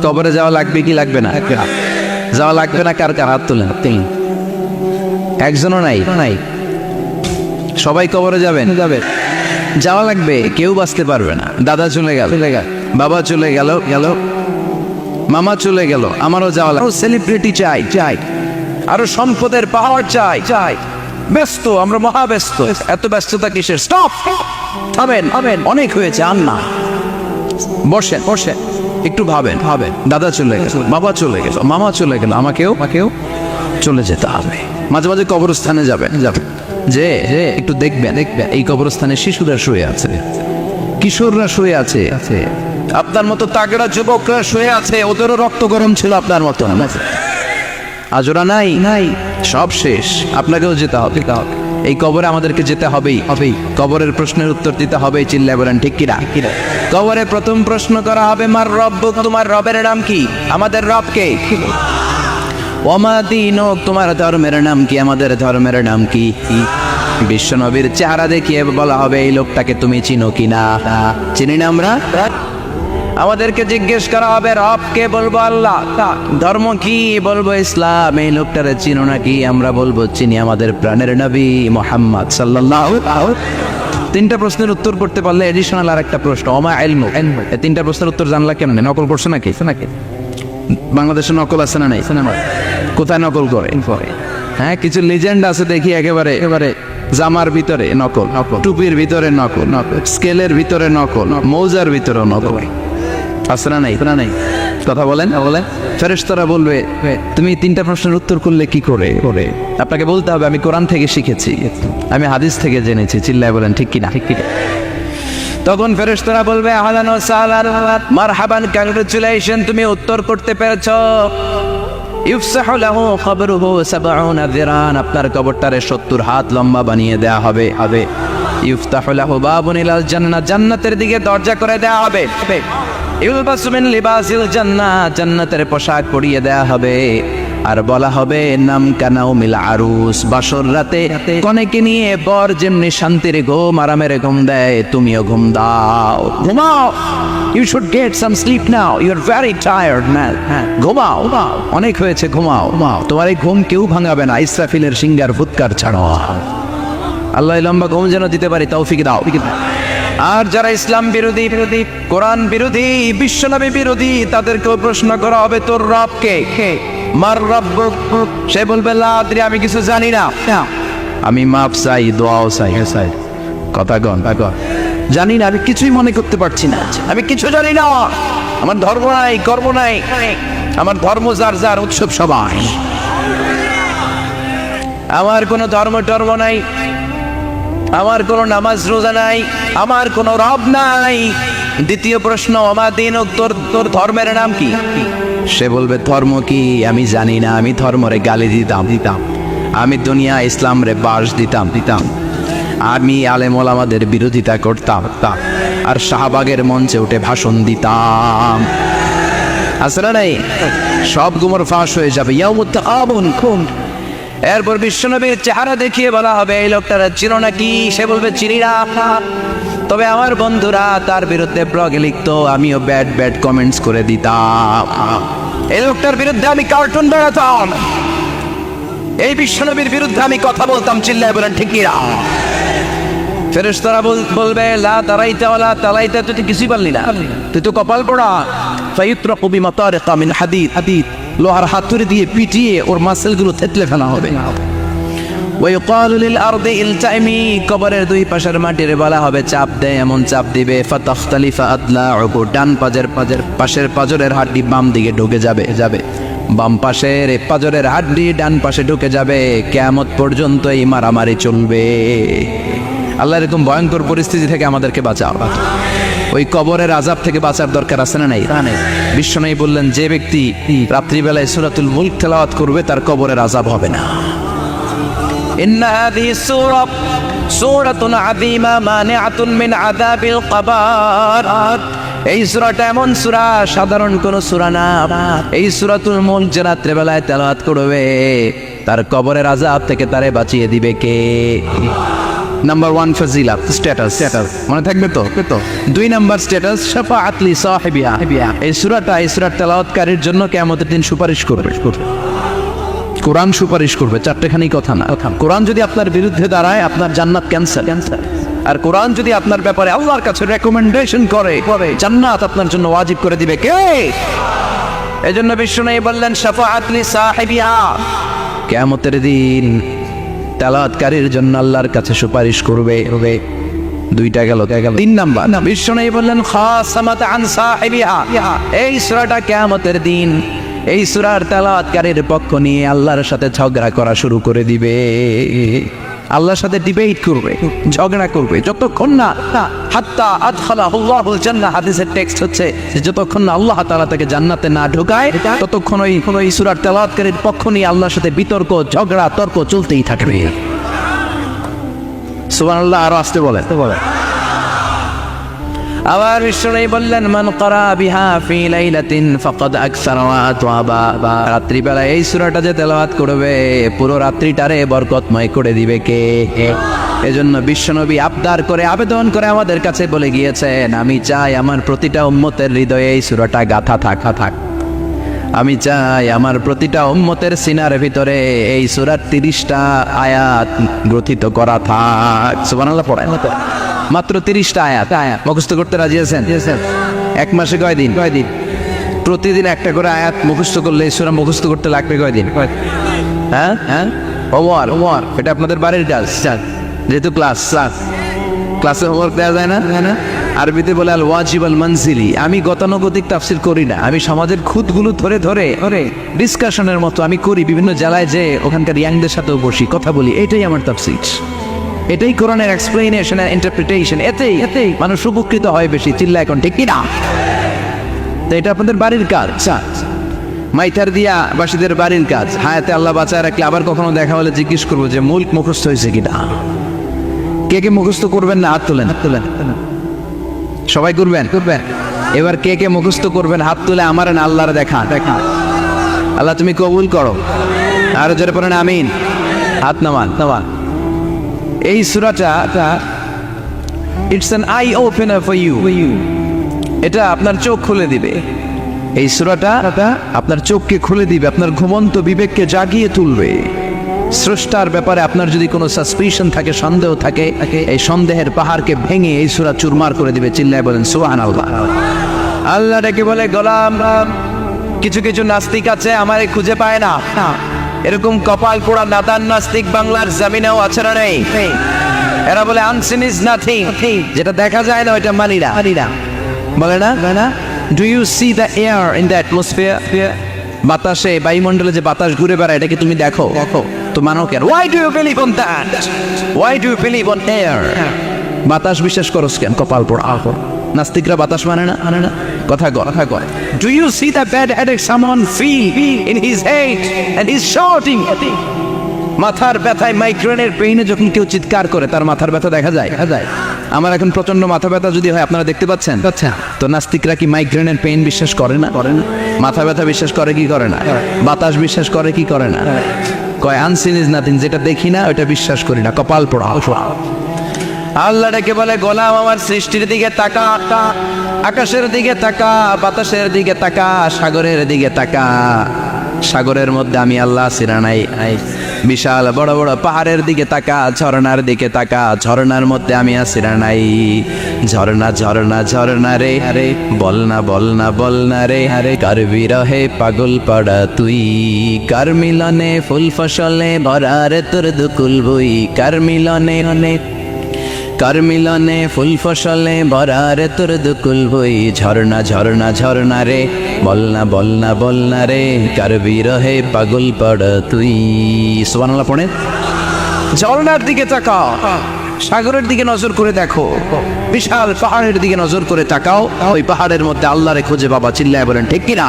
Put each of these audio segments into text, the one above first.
কবরে যাওয়া লাগবে কি লাগবে না? যাওয়া লাগবে না, কার কার হাত তুলেন? একজনও নাই নাই সবাই কবরে যাবেন? যাওয়া লাগবে, কেউ বাঁচতে পারবে না। দাদা চলে গেল, বাবা চলে গেল, মামা চলে গেল, আমারও যাওয়া লাগবে। সেলিব্রিটি চাই, আরো সম্পদের পাওয়ার চাই। ব্যস্ত, আমরা মহা ব্যস্ত। এত ব্যস্ততা কিসের? স্টপ, থামেন, অনেক হয়েছে, আর না। বসেন, একটু ভাবেন। দাদা চলে গেল, বাবা চলে গেল, মামা চলে গেল, আমাকেও চলে যেতে হবে। মাঝে মাঝে কবরস্থানে যাবেন, যে একটু দেখবেন এই কবরস্থানে শিশুরা শুয়ে আছে, কিশোররা শুয়ে আছে, আপনার মতো তাগড়া যুবকরা শুয়ে আছে, ওদেরও রক্ত গরম ছিল আপনার মতো। আজরা নাই, সব শেষ। আপনাকেও যেতে হবে। এই কবরে আমাদেরকে যেতে হবেই। কবরের প্রশ্নের উত্তর দিতে হবে। চিল্লায় বলেন ঠিক কিনা? কবরে প্রথম প্রশ্ন করা হবে, মার রব্বুক, তোমার রবের নাম কি? আমাদের রব কে? ওমা দীনুক, তোমার ধর্মের নাম কি? আমাদের ধর্মের নাম কি? বিশ্বনবীর চেহারা দেখিয়ে বলা হবে, এই লোকটাকে তুমি চিনো কিনা? চিনি না আমরা? আমাদেরকে জিজ্ঞেস করা হবে, রব কে? বলবো আল্লাহ। ধর্ম কি? বলবো ইসলাম। এই লোকটারে চিনো নাকি? আমরা বলবো চিনি, আমাদের প্রাণের নবী মুহাম্মদ সাল্লাল্লাহু আলাইহি। তিনটা প্রশ্নের উত্তর করতে পারলে এডিশনাল আর একটা প্রশ্ন, ওমা ইলমু। এই তিনটা প্রশ্নের উত্তর জানলা কেন? নকল করছে নাকি? বাংলাদেশে নকল আছে না নাই? কোথায় নকল করে? হ্যাঁ, কিছু লিজেন্ড আছে দেখি, একেবারে জামার ভিতরে নকল, টুপির ভিতরে নকল, স্কেলের ভিতরে নকল, মৌজার ভিতরে নকল। আছে না নাই? কথা বলেন। ফেরেশতারা বলবে, তুমি তিনটা প্রশ্নের উত্তর করলে কি করে? আপনাকে বলতে হবে, আমি কোরআন থেকে শিখেছি, আমি হাদিস থেকে জেনেছি। চিল্লায় বলেন ঠিক কিনা? তখন ফেরেশতারা বলবে, আহলান ওয়া সাহলান, মারহাবান, কংগ্রাচুলেশন, তুমি উত্তর করতে পেরেছো। ইফসাহু লাহু কবরুহু ৭০ যিরান, আপনার কবরটারে ৭০ হাত লম্বা বানিয়ে দেয়া হবে। ইফতাহু লাহু বাবুন ইলাল জান্নাহ, জান্নাতের দিকে দরজা করে দেয়া হবে। ইলবাসু মিন লিবাসিল জান্নাহ, জান্নাতের পোশাক পরিয়ে দেয়া হবে। আর বলা হবে, নাম কানাউমিল আরুস, বাসর রাতে কনেকে নিয়ে বর যেমনি শান্তির ঘুম, আরামের ঘুম দেয়, তুমিও ঘুম দাও, ঘুমাও। You should get some sleep now, you are very tired man. ঘুমাও, অনেক হয়েছে, ঘুমাও। তোমার এই ঘুম কেউ ভাঙাবে না, ইসরাফিলের সিঙ্গার ফুৎকার ছাড়ো। আল্লাহ লম্বা ঘুম যেন দিতে পারি, তৌফিক দাও। আর যারা ইসলাম বিরোধী, কোরআন বিরোধী, বিশ্বনবী বিরোধী, তাদেরকেও প্রশ্ন করা হবে, তোর রব কে? মার রব্বুক, সে বলবে, লা আদরি, আমি কিছু জানি না, আমি মাপ চাই, দোয়াও চাই। কথা গন, জানি না, আমি কিছুই মনে করতে পারছি না, আমি কিছু জানি না, আমার ধর্ম নাই, কর্ম নাই, আমার ধর্ম যার উৎসব সবাই, আমার কোনো ধর্ম টর্ম নাই, আমার কোনো নামাজ রোজা নাই, আমার কোনো রব নাই। দ্বিতীয় প্রশ্ন, ওমা দীনুক, তোর ধর্মের নাম কি? সে বলবে, ধর্ম কি? আমি জানি না, আমি ধর্মরে গালি দিতাম, আমি দুনিয়া ইসলাম রে বাস দিতাম, আমি আলেম ওলামাদের বিরোধিতা করতাম, আর শাহবাগের মঞ্চে উঠে ভাষণ দিতাম। আসলে নাই, সব গুমর ফাঁস হয়ে যাবে। ইয়াউমুত তাকাবুন। এরপর বিশ্বনবীর চেহারা দেখিয়ে বলা হবে, এই লোকটারা চিনো নাকি? সে বলবে, চিনি না, তবে আমার বন্ধুরা তার বিরুদ্ধে ব্লগে লিখতো, আমিও ব্যাড কমেন্টস করে দিতাম, এই লোকটার বিরুদ্ধে আমি কার্টুন বানাতাম, এই বিশ্বনবীর বিরুদ্ধে আমি কথা বলতাম। চিল্লায় বলেন ঠিক কিনা? ফেরেশতারা বলবে, লা দারাইতা ওয়ালা তালাইতা, তুই কিছুই পারলি না, তুই তো কপাল পোড়া। ফায়ুতরাকু বিমাতারিকা মিন হাদিদ, লোহার হাতুড়ি দিয়ে পিটিয়ে ওর মাসেলগুলো থেতলে ফেলা হবে। ওয়াইকালু লিল আরদি ইলতাইমি, কবরের দুই পাশের মাটির বলা হবে, চাপ দেয়, এমন চাপ দিবে, ফাতাখতালিফা আদলাউহু, ডান পাশের পাজরের হাড্ডি বাম দিকে ঢুকে যাবে, বাম পাশের পাজরের হাড্ডি ডান পাশে ঢুকে যাবে। কিয়ামত পর্যন্ত এই মারামারি চলবে। আল্লাহ, এরকম ভয়ঙ্কর পরিস্থিতি থেকে আমাদেরকে বাঁচাও। ওই কবরের আযাব থেকে বাঁচার দরকার আছে না নাই? বিশ্বনবী বললেন, যে ব্যক্তি রাত্রিবেলায় সূরাতুল মুলক তেলাওয়াত করবে, তার কবরের আযাব হবে না। ইন্না হাযিহি সূরাতুন আযীমা মানিআতুন মিন আযাবিল কবর, এই সূরাটা এমন সূরা, সাধারণ কোন সূরা না। এই সূরাতুল মুলক যে রাত্রিবেলায় তেলাওয়াত করবে, তার কবরের আযাব থেকে তারে বাঁচিয়ে দিবে কে? নাম্বার 1 ফাজিলাত স্ট্যাটাস মনে থাকবে তো? 2 নাম্বার স্ট্যাটাস শাফাআত লি সাহিবিহা। এই সূরার তেলাওয়াতকারীর জন্য কিয়ামতের দিন সুপারিশ করবে। কোরআন সুপারিশ করবে, চারটেখানি কথা না। কোরআন যদি আপনার বিরুদ্ধে দাঁড়ায়, আপনার জান্নাত ক্যান্সেল। আর কোরআন যদি আপনার ব্যাপারে আল্লাহর কাছে রেকমেন্ডেশন করে, জান্নাত আপনার জন্য ওয়াজিব করে দিবে কে? এজন্য বিষ্ণু বললেন শাফাআত লি সাহিবিহা, কিয়ামতের দিন তেলাওয়াতকারীর জন্য আল্লাহর কাছে সুপারিশ করবে। 2টা গেল। 3 নাম্বার বিষ্ণু বললেন খাসামাত আন সাহিবিহা, এই সূরাটা কিয়ামতের দিন এই সূরার তেলাওয়াতকারীর পক্ষ নিয়ে আল্লাহর সাথে ঝগড়া করা শুরু করে দিবে। আল্লাহর সাথে ডিবেট করবে, ঝগড়া করবে, যতক্ষণ না হাত্তা আদখালাহুল্লাহুল জান্নাহ। হাদিসের টেক্সট হচ্ছে যে যতক্ষণ না আল্লাহ তাআলা তাকে জান্নাতে না ঢোকায়, ততক্ষণ ওই সূরার তেলাওয়াতকারীর পক্ষ নিয়ে আল্লাহর সাথে বিতর্ক, ঝগড়া, তর্ক চলতেই থাকবে। সুবহানাল্লাহ। আরো আসতে বলে। আবার বিষ্ণু বললেন মান ক্বারা বিহা ফি লাইলাতিন ফাকাদ আকসারা ওয়া আতওয়াবা, রাত্রিবেলা এই সূরাটা যে তেলাওয়াত করবে পুরো রাত্রিটারে বরকতময় করে দিবে কে? এজন্য বিশ্বনবী আবদার করে, আবেদন করে আমাদের কাছে বলে গিয়েছেন, আমি চাই আমার প্রতিটা উম্মতের হৃদয়ে এই সূরাটা গাথা থাক। আমি চাই আমার প্রতিটা উম্মতের সিনার ভিতরে এই সূরার 30টা আয়াত গ্রথিত করা থাক। সুবহানাল্লাহ পড়েন। মাত্র 30টা আয়াত মুখস্থ করতে রাজি আছেন? 1 মাসে কয় দিন? প্রতিদিন একটা করে আয়াত মুখস্থ করলে এই সূরা মুখস্থ করতে লাগবে কয় দিন? হ্যাঁ, হোমওয়ার্ক। এটা আপনাদের বাড়ির কাজ, যেহেতু ক্লাসে হোমওয়ার্ক দেওয়া যায় না। আরবিতে বলে আল ওয়াজিব আল মানজিলি। আমি গতানুগতিক তাফসীর করি না, আমি সমাজের খুঁতগুলো ধরে ডিসকাশনের মতো আমি করি। বিভিন্ন জেলায় যে ওখানকার ইয়াংদের সাথেও বসি, কথা বলি, এটাই আমার তাফসীর, এটাই কোরআনের এক্সপ্লেনেশন আর ইন্টারপ্রিটেশন। এতেই মানুষ উপকৃত হয় বেশি। চিল্লা এখন ঠিক কিনা? তো এটা আপনাদের বাড়ির কাজ, মাইথার দিয়া বাসীদের বাড়ির কাজ। হায়াতে আল্লাহ বাঁচায় রাখলে আবার কখনো দেখা হলে জিজ্ঞেস করবো যে মুল্ক মুখস্থ হয়েছে কিনা। কে মুখস্থ করবেন না হাত তোলেন। সবাই করবেন। এবার কে মুখস্থ করবেন হাত তুলে আমার না আল্লাহর দেখা। আল্লাহ তুমি কবুল করো। আর জোরে পড়েন আমিন। হাত নামান। এই সূরাটা it's an eye opener for you. এটা আপনার চোখ খুলে দিবে। এই সূরাটা আপনার চোখকে খুলে দিবে, আপনার ঘুমন্ত বিবেককে জাগিয়ে তুলবে। স্রষ্টার ব্যাপারে আপনার যদি কোনো সাসপিশন থাকে, সন্দেহ থাকে, এই সন্দেহের পাহাড়কে ভেঙে এই সূরা চুরমার করে দিবে। চিল্লায় বলেন সুবহানাল্লাহ। আল্লাহ ডেকে বলে গোলাম, কিছু নাস্তিক আছে আমারে খুঁজে পায় না। এরকম কপাল পোড়া নাদান নাস্তিক বাংলার জমিনেও আছে না নেই? এরা বলে আনসিন ইজ নাথিং, যেটা দেখা যায় না ওইটা মানি না। বলে না do you see the air in the atmosphere? বাতাসে, বায়ুমণ্ডলে যে বাতাস ঘুরে বেড়ায়, এটাকে তুমি দেখো তো মানো কেন? Why do you believe on that? Why do you believe on air? বাতাস বিশ্বাস করস কেন? কপাল পোড়া। নাস্তিকরা বাতাস মানে না। কথা কয়। Do you see the bad headache someone feel in his head and he's shouting? মাথার ব্যথায়, মাইগ্রেনের পেইনে যখন কেউ চিৎকার করে তার মাথার ব্যথা দেখা যায়। আমার এখন প্রচন্ড মাথা ব্যথা যদি হয়, আপনারা দেখতে পাচ্ছেন, তো নাস্তিকরা কি মাইগ্রেনের পেইন বিশ্বাস করে না? মাথা ব্যথা বিশ্বাস করে কি করে না? বাতাস বিশ্বাস করে কি করে না? কয় আনসিন ইজ নাথিং, যেটা দেখি না ওইটা বিশ্বাস করি না। কপাল পোড়া। আল্লাহ ডেকে বলে গোলাম আমার সৃষ্টির দিকে তাকা, আকাশের দিকে তাকা, বাতাসের দিকে তাকা, সাগরের দিকে তাকা। সাগরের মধ্যে আমি আল্লাহ আছিনা নাই? বিশাল বড় বড় পাহাড়ের দিকে তাকা, ঝর্ণার দিকে তাকা, ঝর্ণার মধ্যে আমি আছিনা নাই? ঝর্ণা রে বলনা রে কার বিরহে পাগল পাড়া তুই, কার মিলনে ফুল ফসলে ভরা রে তোর দুকুল বই, কার মিলনে ফুল ফসলে ভরা রে তোর দুকুল বই। ঝর্ণা রে বলনা রে কার বিরহে পাগল পাড়া তুই। সুবহানাল্লাহ পড়ে। ঝর্ণার দিকে তাকাও, সাগরের দিকে নজর করে দেখো, বিশাল পাহাড়ের দিকে নজর করে তাকাও, ওই পাহাড়ের মধ্যে আল্লাহরে খুঁজে বাবা। চিল্লায় বলেন ঠিক কিনা?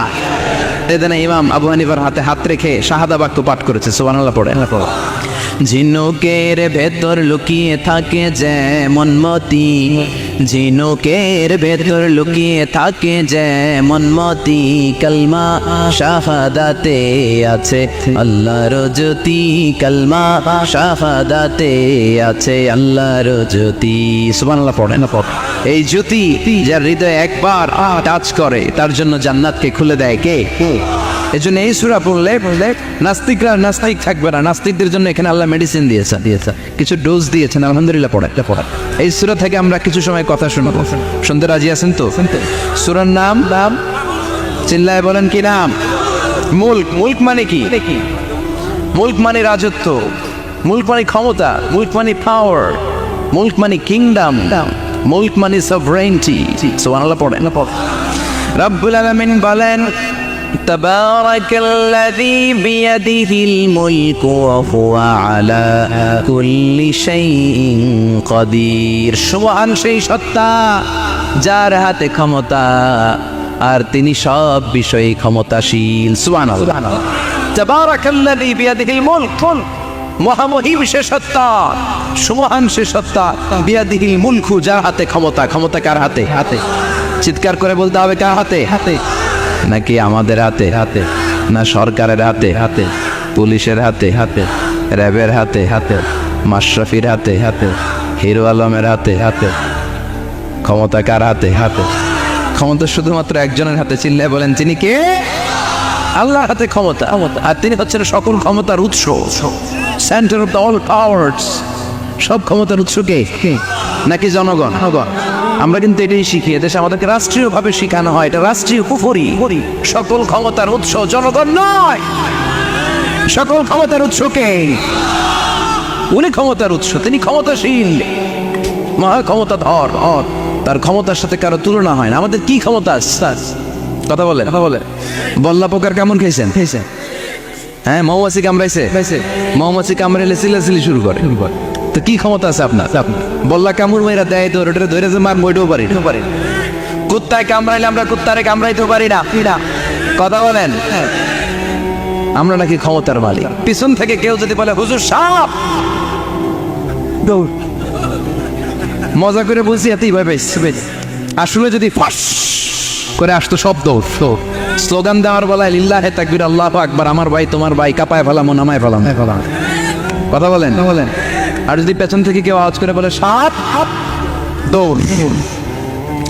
এদিনে ইমাম আবু হানিফার হাতে হাত রেখে শাহাদা বাক্য পাঠ করেছে। সুবহানাল্লাহ পড়ে। ঝিনুকের ভেতর লুকিয়ে থাকে যেমন মতি, ঝিনুকের ভেতর লুকিয়ে থাকে যেমন মতি, কালমা শাহাদাতে আছে আল্লাহর জ্যোতি, কালমা শাহাদাতে আছে আল্লাহর জ্যোতি। সুবহানাল্লাহ পড়েন না পড়। এই জ্যোতি যার হৃদয়ে একবার টাচ করে তার জন্য জান্নাতকে খুলে দেয় কে? এই জন্য এই সূরা পড়লে নাস্তিকরা নাস্তিক থাকবে না। নাস্তিকদের জন্য এখানে আল্লাহ মেডিসিন দিয়েছে, কিছু ডোজ দিয়েছেন। আলহামদুলিল্লাহ পড়া। এই সূরা থেকে আমরা কিছু সময় কথা শুনবো। শুনতে রাজি আছেন তো? সূরার নাম চিল্লায় বলেন কি নাম? মুলক। মুলক মানে কি? মুলক মানে রাজত্ব, মুলক মানে ক্ষমতা, মুলক মানে পাওয়ার, মুলক মানে কিংডম, মুলক মানে সভরেন্টি। সুবহানাল্লাহ পড়েন না পড়। রব্বুল আলামিন বলেন তাবারাকাল্লাযী বিয়াদিহিল মুলকু ওয়া হুয়া আলা কুল্লি শাইইন কাদির। সুবহান সেই সত্তা যার হাতে ক্ষমতা আর তিনি সব বিষয়ে ক্ষমতাশীল। সুবহানাল্লাহ। তাবারাকাল্লাযী বিয়াদিহিল মুলক, মহামহিম সে সত্তা, সুমহান সে সত্তা, বিয়াদিহিল মুলকু যার হাতে ক্ষমতা। ক্ষমতা কার হাতে? হাতে। চিৎকার করে বলতে হবে কার হাতে? হাতে। নাকি আমাদের হাতে? হাতে। না সরকারের হাতে? হাতে। পুলিশের হাতে? হাতে। র্যাবের হাতে? হাতে। মাশরাফির হাতে? হাতে। হিরো আলমের হাতে? হাতে। ক্ষমতা কার হাতে? হাতে। ক্ষমতা শুধুমাত্র একজনের হাতে। চিল্লায় বলেন তিনি কে? আল্লাহর হাতে ক্ষমতা। আর তিনি হচ্ছেন সকল ক্ষমতার উৎস, centre of the all powers. সব ক্ষমতার উৎস কে? নাকি জনগণ? আমরা কিন্তু এটাই শিখি, এদেশে আমাদেরকে রাষ্ট্রীয়ভাবে শেখানো হয় এটা রাষ্ট্রীয় কুফরি। সকল ক্ষমতার উৎস জনগণ নয়, সকল ক্ষমতার উৎস কে? উনি ক্ষমতার উৎস, তিনি ক্ষমতাশীল, মহা ক্ষমতাধর। তার ক্ষমতার সাথে কারো তুলনা হয় না। আমাদের কি ক্ষমতা? কথা বলে বল্লা পোকার কেমন খেয়েছেন? হ্যাঁ, মৌমাছি কামড়াইছে, মৌমাছি কামড়াইলে চিল্লাচিল্লি শুরু করে। তো কি ক্ষমতা আছে আপনার? বল্লা কামড় মেয়েরা দেয় তো ওটা ধরে যে মার মইটাও পারি। কুত্তায় কামড়াইলে আমরা কুত্তারে কামড়াইতেও পারি না। কথা বলেন, আমরা নাকি ক্ষমতার মালিক। পিছন থেকে কেউ যদি বলে হুজুর সাপ, মজা করে বলছি এতই ভয় পাইছি। আসলে যদি ফাঁস করে আসতো সব দৌড়। স্লোগান দেওয়ার বলায় লিল্লাহে তাকবীর, আল্লাহু আকবার, আমার ভাই তোমার ভাই, কাপায় ফেলাম নামায় ফেলাম। কথা বলেন। আর যদি পেছন থেকে কেউ আওয়াজ করে বলে সাপ, দৌড়।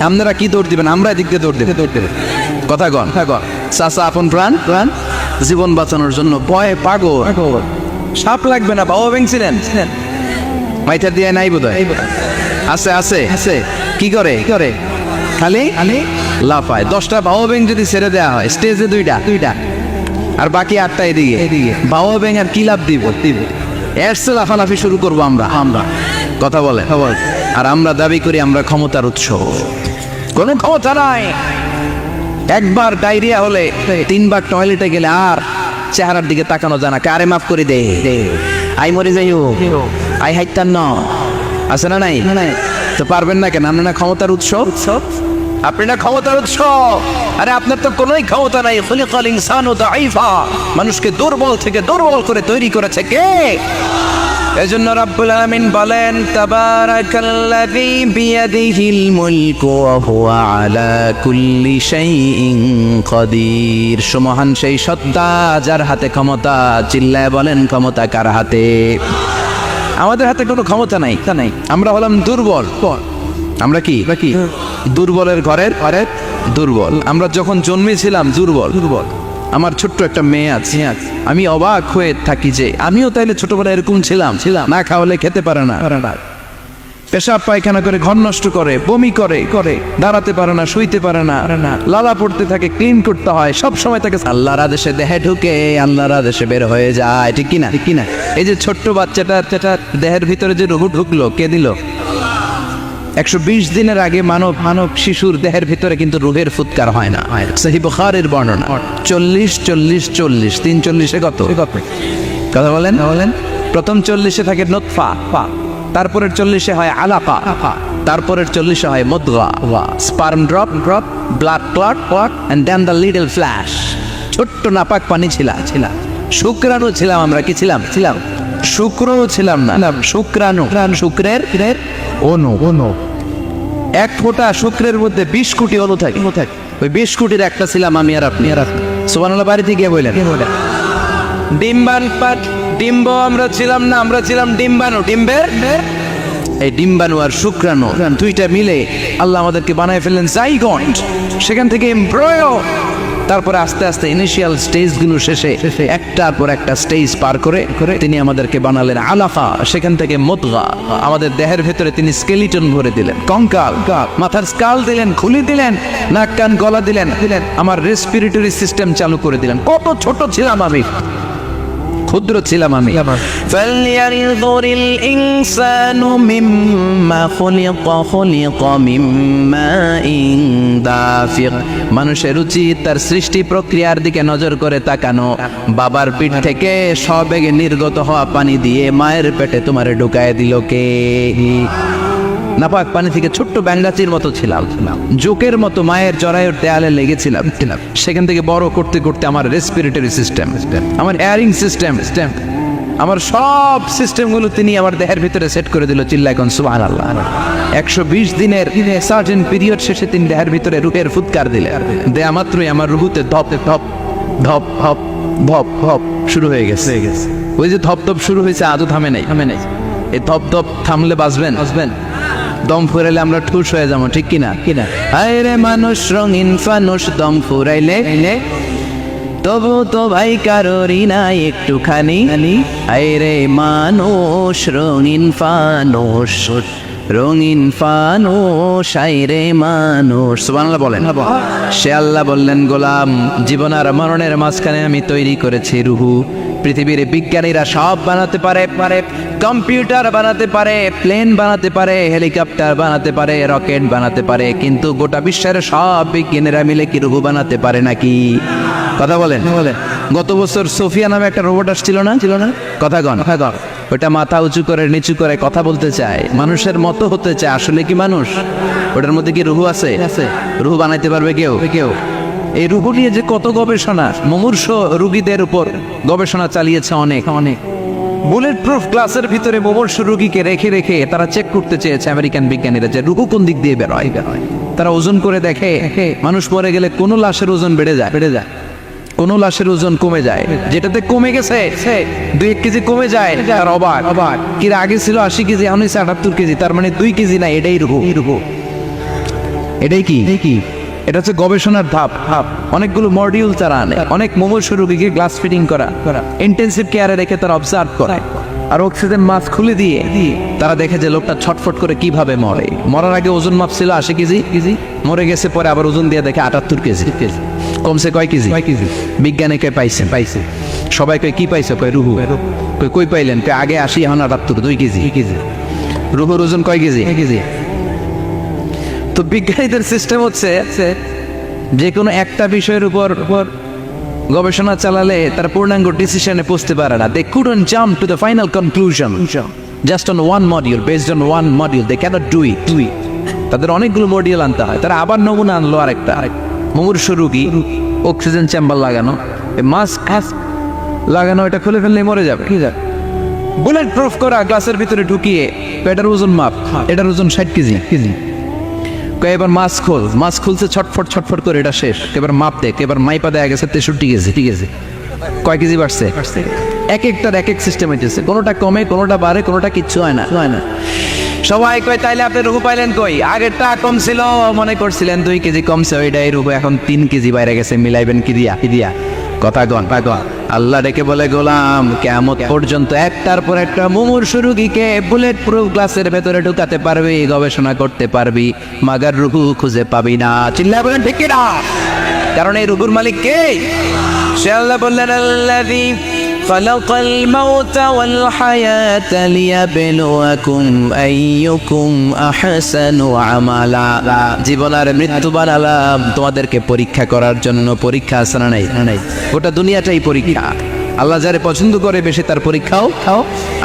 আপনারা কি দৌড় দিবেন? আমরা এদিক দিয়ে দৌড় দেবে। কথা গন চাচা আপন প্রাণ জীবন বাঁচানোর জন্য ভয়ে পাগল। সাপ লাগবে না, বাবা ভেঙছিলেন মাইটার দিয়ে নাই বোধ হয়। আছে কি করে খালি লাফায়। 10টা বাবা ব্যাং যদি ছেড়ে দেওয়া হয় স্টেজে, দুইটা আর বাকি 8টা এদিকে। বাবা ব্যাং আর কি লাভ দিব? এরসে লাফালাফি শুরু করবো আমরা। কথা বলে। আর আমরা দাবি করি আমরা ক্ষমতার উৎস। কোনো ক্ষমতা নাই। একবার ডায়রিয়া হলে 3 বার টয়লেটে গেলে আর চেহারার দিকে তাকানো যায় না। কারে মাফ করে দে, আই মরে যাইও, আই হাইতান ন আছে না নাই? তো পারবেন না কেন? আপনার না ক্ষমতার উৎস? আপনি না ক্ষমতার উৎস। আরে আপনার তো কোনোই ক্ষমতা নাই। খুলিকাল ইনসানু দাঈফা, মানুষকে দুর্বল থেকে দুর্বল করে তৈরি করেছে কে? এজন্য রব্বুল আলামিন বলেন তাবারাকাল্লাযী বিয়াদিহিল মুলকু ওয়া হুয়া আলা কুল্লি শাইইন কাদির। সুমহান সেই সত্তা যার হাতে ক্ষমতা। চিল্লায় বলেন ক্ষমতা কার হাতে? আমাদের হাতে কোনো ক্ষমতা নাই। আমরা হলাম দুর্বল। আমরা কি দুর্বলের ঘরের দুর্বল। আমরা যখন জন্মেছিলাম দুর্বল। আমার ছোট্ট একটা মেয়ে আছে, আমি অবাক হয়ে থাকি যে আমিও তাইলে ছোটবেলায় এরকম ছিলাম। না খাওয়ালে খেতে পারে না, পেশাব পায়খানা করে, ঘর নষ্ট করে, বমি করে, দাঁড়াতে পারে না, শুইতে পারে না, লালা পড়তে থাকে, ক্লিন করতে হয় সব সময়। তাকে আল্লাহর আদেশে দেহে ঢুকে, আল্লাহর আদেশে বের হয়ে যায়। ঠিক কিনা? এই যে ছোট্ট বাচ্চাটা দেহের ভিতরে যে রুহ ঢুকলো, কে দিল? 120 দিনের আগে মানব শিশুর দেহের ভিতরে কিন্তু রুহের ফুৎকার হয় না। সহিহ বুখারীর বর্ণনা 40 340 কত কথা বলেন? প্রথম 40 থাকে নুতফা, তারপরের 40 হয় আলাকা, তারপরের 40 হয় মুদগা, sperm drop, blood clot, and then the little flesh. ছোট্ট নাপাক পানি ছিলা, শুক্রাণু ছিলাম আমরা। কি ছিলাম? শুক্রও ছিলাম না, শুক্রাণু, শুক্রের অনু। এক ফোঁটা শুক্রের মধ্যে 20 কোটি অনু থাকে। ওই 20 কোটির একটা ছিলাম আমি আর আপনি। সুবহানাল্লাহ, বাড়িতে গিয়ে বললেন ডিম্ব আমরা ছিলাম না, আমরা ছিলাম ডিম্বাণু। এই ডিম্বাণু আর শুক্রাণু দুইটা মিলে আল্লাহ আমাদেরকে বানায় ফেললেন জাইগন্ট, সেখান থেকে এমব্রয়ো, তারপরে আস্তে আস্তে ইনিশিয়াল স্টেজগুলো শেষে একটার পর একটা স্টেজ পার করে তিনি আমাদেরকে বানালেন আলাকা, সেখান থেকে মুদগা, আমাদের দেহের ভেতরে তিনি স্কেলিটন ভরে দিলেন, কঙ্কাল, মাথার স্কাল দিলেন, খুলি দিলেন, নাক কান গলা দিলেন, আমার রেসপিরেটরি সিস্টেম চালু করে দিলেন। কত ছোট ছিলাম আমি, ক্ষুদ্র ছিলাম আমি। ফালইয়ানযুরিল ইনসানু মিম্মা খুলিকা মিম্মাইন দাফিক। মানুষের উচিত তার সৃষ্টি প্রক্রিয়ার দিকে নজর করে তাকানো। বাবার পিঠ থেকে সবেগে নির্গত হওয়া পানি দিয়ে মায়ের পেটে তোমারে ঢুকায় দিল কে? নাপাক পানি থেকে ছোট্ট ব্যাঙ্গাচির মতো ছিলাম, জোকের মতো মায়ের জরায়ুর দেয়ালে লেগেছিলাম। সেখান থেকে বড় করতে করতে আমার রেসপিরেটরি সিস্টেম, আমার এয়ারিং সিস্টেম, আমার সব সিস্টেমগুলো তিনি আমার দেহের ভিতরে সেট করে দিল। চিল্লায় কোন সুবহানাল্লাহ। 120 দিনের সার্টেন পিরিয়ড শেষে তিনি দেহের ভিতরে রূহের ফুৎকার দিলেন। দেয়া মাত্রই আমার রুহুতে ধপ ধপ ধপ ধপ ধপ ধপ শুরু হয়ে গেছে। ওই যে ধপ ধপ শুরু হয়েছে, আজও থামে নাই। এই ধপ ধপ থামলে বাঁচবেন, দম ফুরাইলে আমরা ঠুস হয়ে যাবো, ঠিক কিনা? হায় রে মানুষ রঙিন ফানুষ, দম ফুরাইলে তবু তো ভাই কারোরই নাই একটুখানি। হায় রে মানুষ রঙিন ফানুষ, রঙিন ফানুষ, হায় রে মানুষ। সুবহানাল্লাহ বলেন। সে আল্লাহ বললেন, গোলাম, জীবন আর মরণের মাঝখানে আমি তৈরি করেছি রুহু। পৃথিবীর বিজ্ঞানীরা সব বানাতে পারে, কম্পিউটার বানাতে পারে, প্লেন বানাতে পারে, হেলিকপ্টার বানাতে পারে, রকেট বানাতে পারে, কিন্তু গোটা বিশ্বের সব বিজ্ঞানীরা মিলে কি রুহু বানাতে পারে নাকি? কথা বলেন। গত বছর সোফিয়া নামে একটা রোবট আসছিল না? কথা গণ। ওটা মাথা উঁচু করে নিচু করে কথা বলতে চায়, মানুষের মতো হতে চায়। আসলে কি মানুষ? ওটার মধ্যে কি রুহু আছে? রুহু বানাইতে পারবে কেউ? এই রুহু নিয়ে যে কত গবেষণা, মুমূর্ষ রোগীদের উপর গবেষণা চালিয়েছে অনেক। বুলেট প্রুফ গ্লাসের ভিতরে মুমূর্ষ রোগীকে রেখে তারা চেক করতে চেয়েছে আমেরিকান বিজ্ঞানীরা যে রুহু কোন দিক দিয়ে বেরোয়। তারা ওজন করে দেখে, মানুষ মরে গেলে কোন লাশের ওজন বেড়ে যায়, কোন লাশের ওজন কমে যায়। যেটাতে কমে গেছে 2-1 কেজি কমে যায়, আর অবাক কি আগে ছিল 80 কেজি, এখন 78 কেজি, তার মানে 2 কেজি না, এটাই রুহু। এটাই কি? এটা হচ্ছে গবেষণার ধাপ। অনেকগুলো মডিউল তারা আনে, অনেক মুমূর্ষ রোগীকে গ্লাস ফিটিং করা, ইন্টেন্সিভ কেয়ারে রেখে তারা অবজার্ভ করে, আর অক্সিজেন মাস্ক খুলে দিয়ে তারা দেখে যে লোকটা ছটফট করে কিভাবে মরে। মরার আগে ওজন মাপ ছিল 80 কেজি, মরে গেছে পরে আবার ওজন দিয়ে দেখে 78 কেজি। কমছে কয় কেজি? বিজ্ঞানী কে পাইছে? সবাই কয় কি পাইছে? কয় রুহু। কই পাইলেন? আগে 80, এখন 78, 2 কেজি। রুহুর ওজন কয় কেজি? তো বিজ্ঞানীদের সিস্টেম হচ্ছে যে কোনো একটা বিষয়ের উপর গবেষণা চালালে তারা পূর্ণাঙ্গ ডিসিশনে পৌঁছতে পারে না। They couldn't jump to the final conclusion just on one module, based on one module. They cannot do it. তাদের অনেকগুলো মডিউল আনতে হয়। তারা আবার নমুনা আনলো আরেকটা। মুমূর্ষ রোগী, অক্সিজেন চেম্বার লাগানো, মাস্ক লাগানো, এটা খুলে ফেললে মরে যাবে। বুলেট প্রুফ করা গ্লাসের ভিতরে ঢুকিয়ে এটার ওজন মাপ, এটার ওজন 60 কেজি। এবার মাস্ক খুলছে, ছটফট করে, এটা শেষ। এবার মাপ দেখ, এবার মাইপা দেয়া গেছে 63 কেজি। ঠিক আছে, কয় কেজি বাড়ছে? এক একটার এক এক সিস্টেম হইতেছে, কোনোটা কমে, কোনোটা বাড়ে, কোনোটা কিচ্ছু হয় না। সবাই কয় তাইলে আপনি রুহু পাইলেন কই? আগেরটা কম ছিল, মনে করছিলেন 2 কেজি কমছে, ওইটাই রুহু এখন 3 কেজি বাইরে গেছে। মিলাইবেন কি দিয়া? কথা গন। আল্লাহ ডেকে বলে, গোলাম, কিয়ামত পর্যন্ত একটার পর একটা মুমূর্ষ রোগীকে বুলেট প্রুফ গ্লাসের ভেতরে ঢুকাতে পারবি, গবেষণা করতে পারবি, মাগার রুহু খুঁজে পাবি না। চিল্লায় বলেন ঠিক কিনা? কারণ এই রুহুর মালিক কে? সে আল্লাহ বললেন, আল্লাযী খালাকাল মাউতা ওয়াল হায়াতা লিয়াবলুয়াকুম আইয়ুকুম আহসানু আমালা। জীবন আর মৃত্যু বানালাম তোমাদেরকে পরীক্ষা করার জন্য। পরীক্ষা আছে না নাই? গোটা দুনিয়াটাই পরীক্ষা। আল্লাহ যারে পছন্দ করে বেশি তার পরীক্ষাও।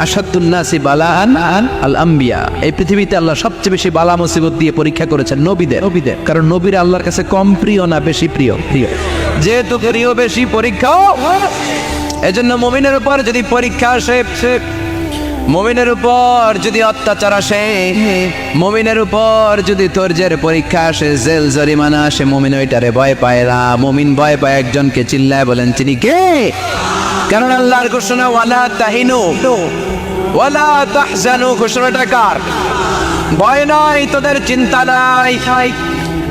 আশাদ্দুন নাসি বালাআন আল আম্বিয়া। এই পৃথিবীতে আল্লাহ সবচেয়ে বেশি বালা মুসিবত দিয়ে পরীক্ষা করেছেন নবীদের। কারণ নবীরা আল্লাহর কাছে কম প্রিয় না বেশি প্রিয়? যেহেতু প্রিয় বেশি, পরীক্ষাও। এজন্য মুমিনের উপর যদি পরীক্ষা আসে, মুমিনের উপর যদি অত্যাচার আসে, মুমিনের উপর যদি ধৈর্যের পরীক্ষা আসে, জেল জরিমানা আসে, মুমিন ওইটারে ভয় পায় না। মুমিন ভয় পায় একজনকে, চিল্লায় বলেন তিনি কে? কারণ আল্লাহর ঘোষণা ওয়ালা তাহিনু ওয়ালা তাহজানু, ঘোষণাটা কার? ভয় নাই, তোদের চিন্তা নাই,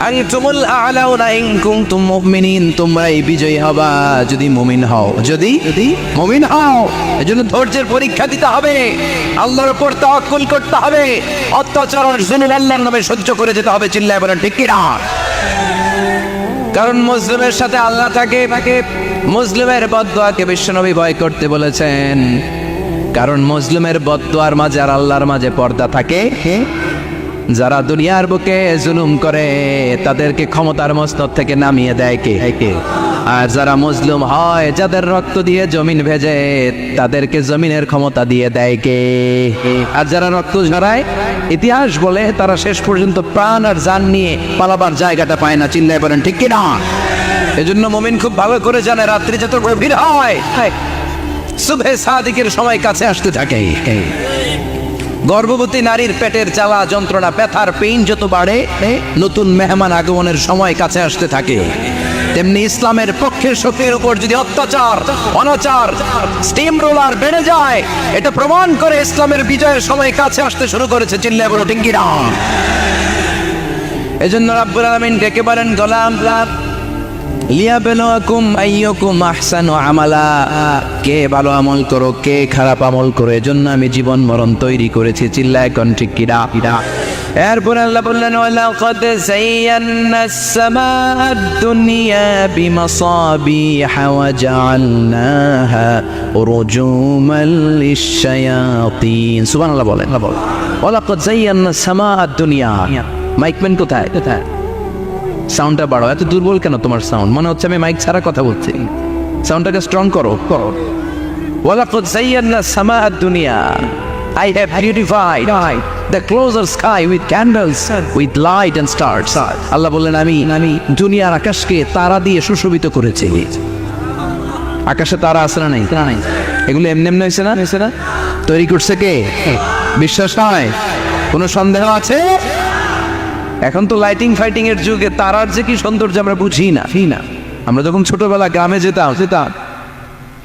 আনতুমুল আ'লাউনা ইন কুনতুম মুমিনিন, তোমরাই বিজয়ী হবা যদি মুমিন হও, যদি মুমিন হও। এজন্য ধৈর্যের পরীক্ষা দিতে হবে, আল্লাহর উপর তাওয়াক্কুল করতে হবে, অত্যাচার আর জুলুম আল্লাহর নামে সহ্য করে যেতে হবে। চিল্লায় বলেন ঠিক কি না? কারণ মুসলিমের সাথে আল্লাহ থাকে। মুসলিমের বদদুয়াকে বিশ্বনবী ভয় করতে বলেছেন, কারণ মুসলিমের বদদুয়ার মাঝে আর আল্লাহর মাঝে পর্দা থাকে। যারা দুনিয়ার বুকে জুলুম করে তাদেরকে ক্ষমতার মস্তক থেকে নামিয়ে দেয় কে? আর যারা মজলুম হয়, যাদের রক্ত দিয়ে জমিন ভেজে, তাদেরকে জমিনের ক্ষমতা দিয়ে দেয় কে? আর যারা রক্ত ঝরায়, ইতিহাস বলে তারা শেষ পর্যন্ত প্রাণ আর জান নিয়ে পালাবার জায়গাটা পায় না। চিল্লায় বলেন ঠিক কি না? এজন্য মুমিন খুব ভালো করে জানে, রাত্রি যত গভীর হয়, সুবহে সাদিকের সময় কাছে আসতে থাকে। গর্ভবতী নারীর পেটের জ্বালা যন্ত্রণা, ব্যথার পেইন যত বাড়ে, নতুন মেহমান আগমনের সময় কাছে আসতে থাকে। তেমনি ইসলামের পক্ষের শক্তির উপর যদি অত্যাচার, অনাচার, স্টিম রোলার বেড়ে যায়, এটা প্রমাণ করে ইসলামের বিজয়ের সময় কাছে আসতে শুরু করেছে। চিল্লায় বলো ঠিক কি না? এজন্য রাব্বুল আলামিন ডেকে বলেন, গোলাম লিয়াবলুয়াকুম আইয়ুকুম আহসানু আমালা, কে ভালো আমল করো, কে খারাপ আমল করো, এজন্য আমি জীবন মরণ তৈরি করেছি। চিল্লায় কোন ঠিক কিরা? এরপর আল্লাহ বললেন, ওয়ালাকাদ যায়্যানাস সামাআদ দুনিয়া বিমাসাবিহা ওয়া জাআলনাহা রুজুমান লিশ-শায়াতিন। সুবহানাল্লাহ বলেন। ওয়ালাকাদ যায়্যানাস সামাআদ দুনিয়া। মাইকম্যান কোথায়? সাউন্ডটা বাড়াও। এত দুর্বল কেন তোমার সাউন্ড? মনে হচ্ছে আমি মাইক ছাড়া কথা বলছি। সাউন্ডটাকে স্ট্রং করো। ওয়ালাকাদ যায়্যানাস সামাআদ দুনিয়া, I have beautified the closer sky with candles, with light and stars. আল্লাহ বললেন, আমি দুনিয়ার আকাশকে তারা দিয়ে সুশোভিত করেছি। আকাশে তারা আছে না নাই? এগুলো এমনি হয়েছে না? তৈরি করছে কে? বিশ্বাস হয়? কোনো সন্দেহ আছে? এখন তো লাইটিং ফাইটিং এর যুগে তারার যে কি সৌন্দর্য আমরা বুঝি না। আমরা যখন ছোটবেলা গ্রামে যেতাম,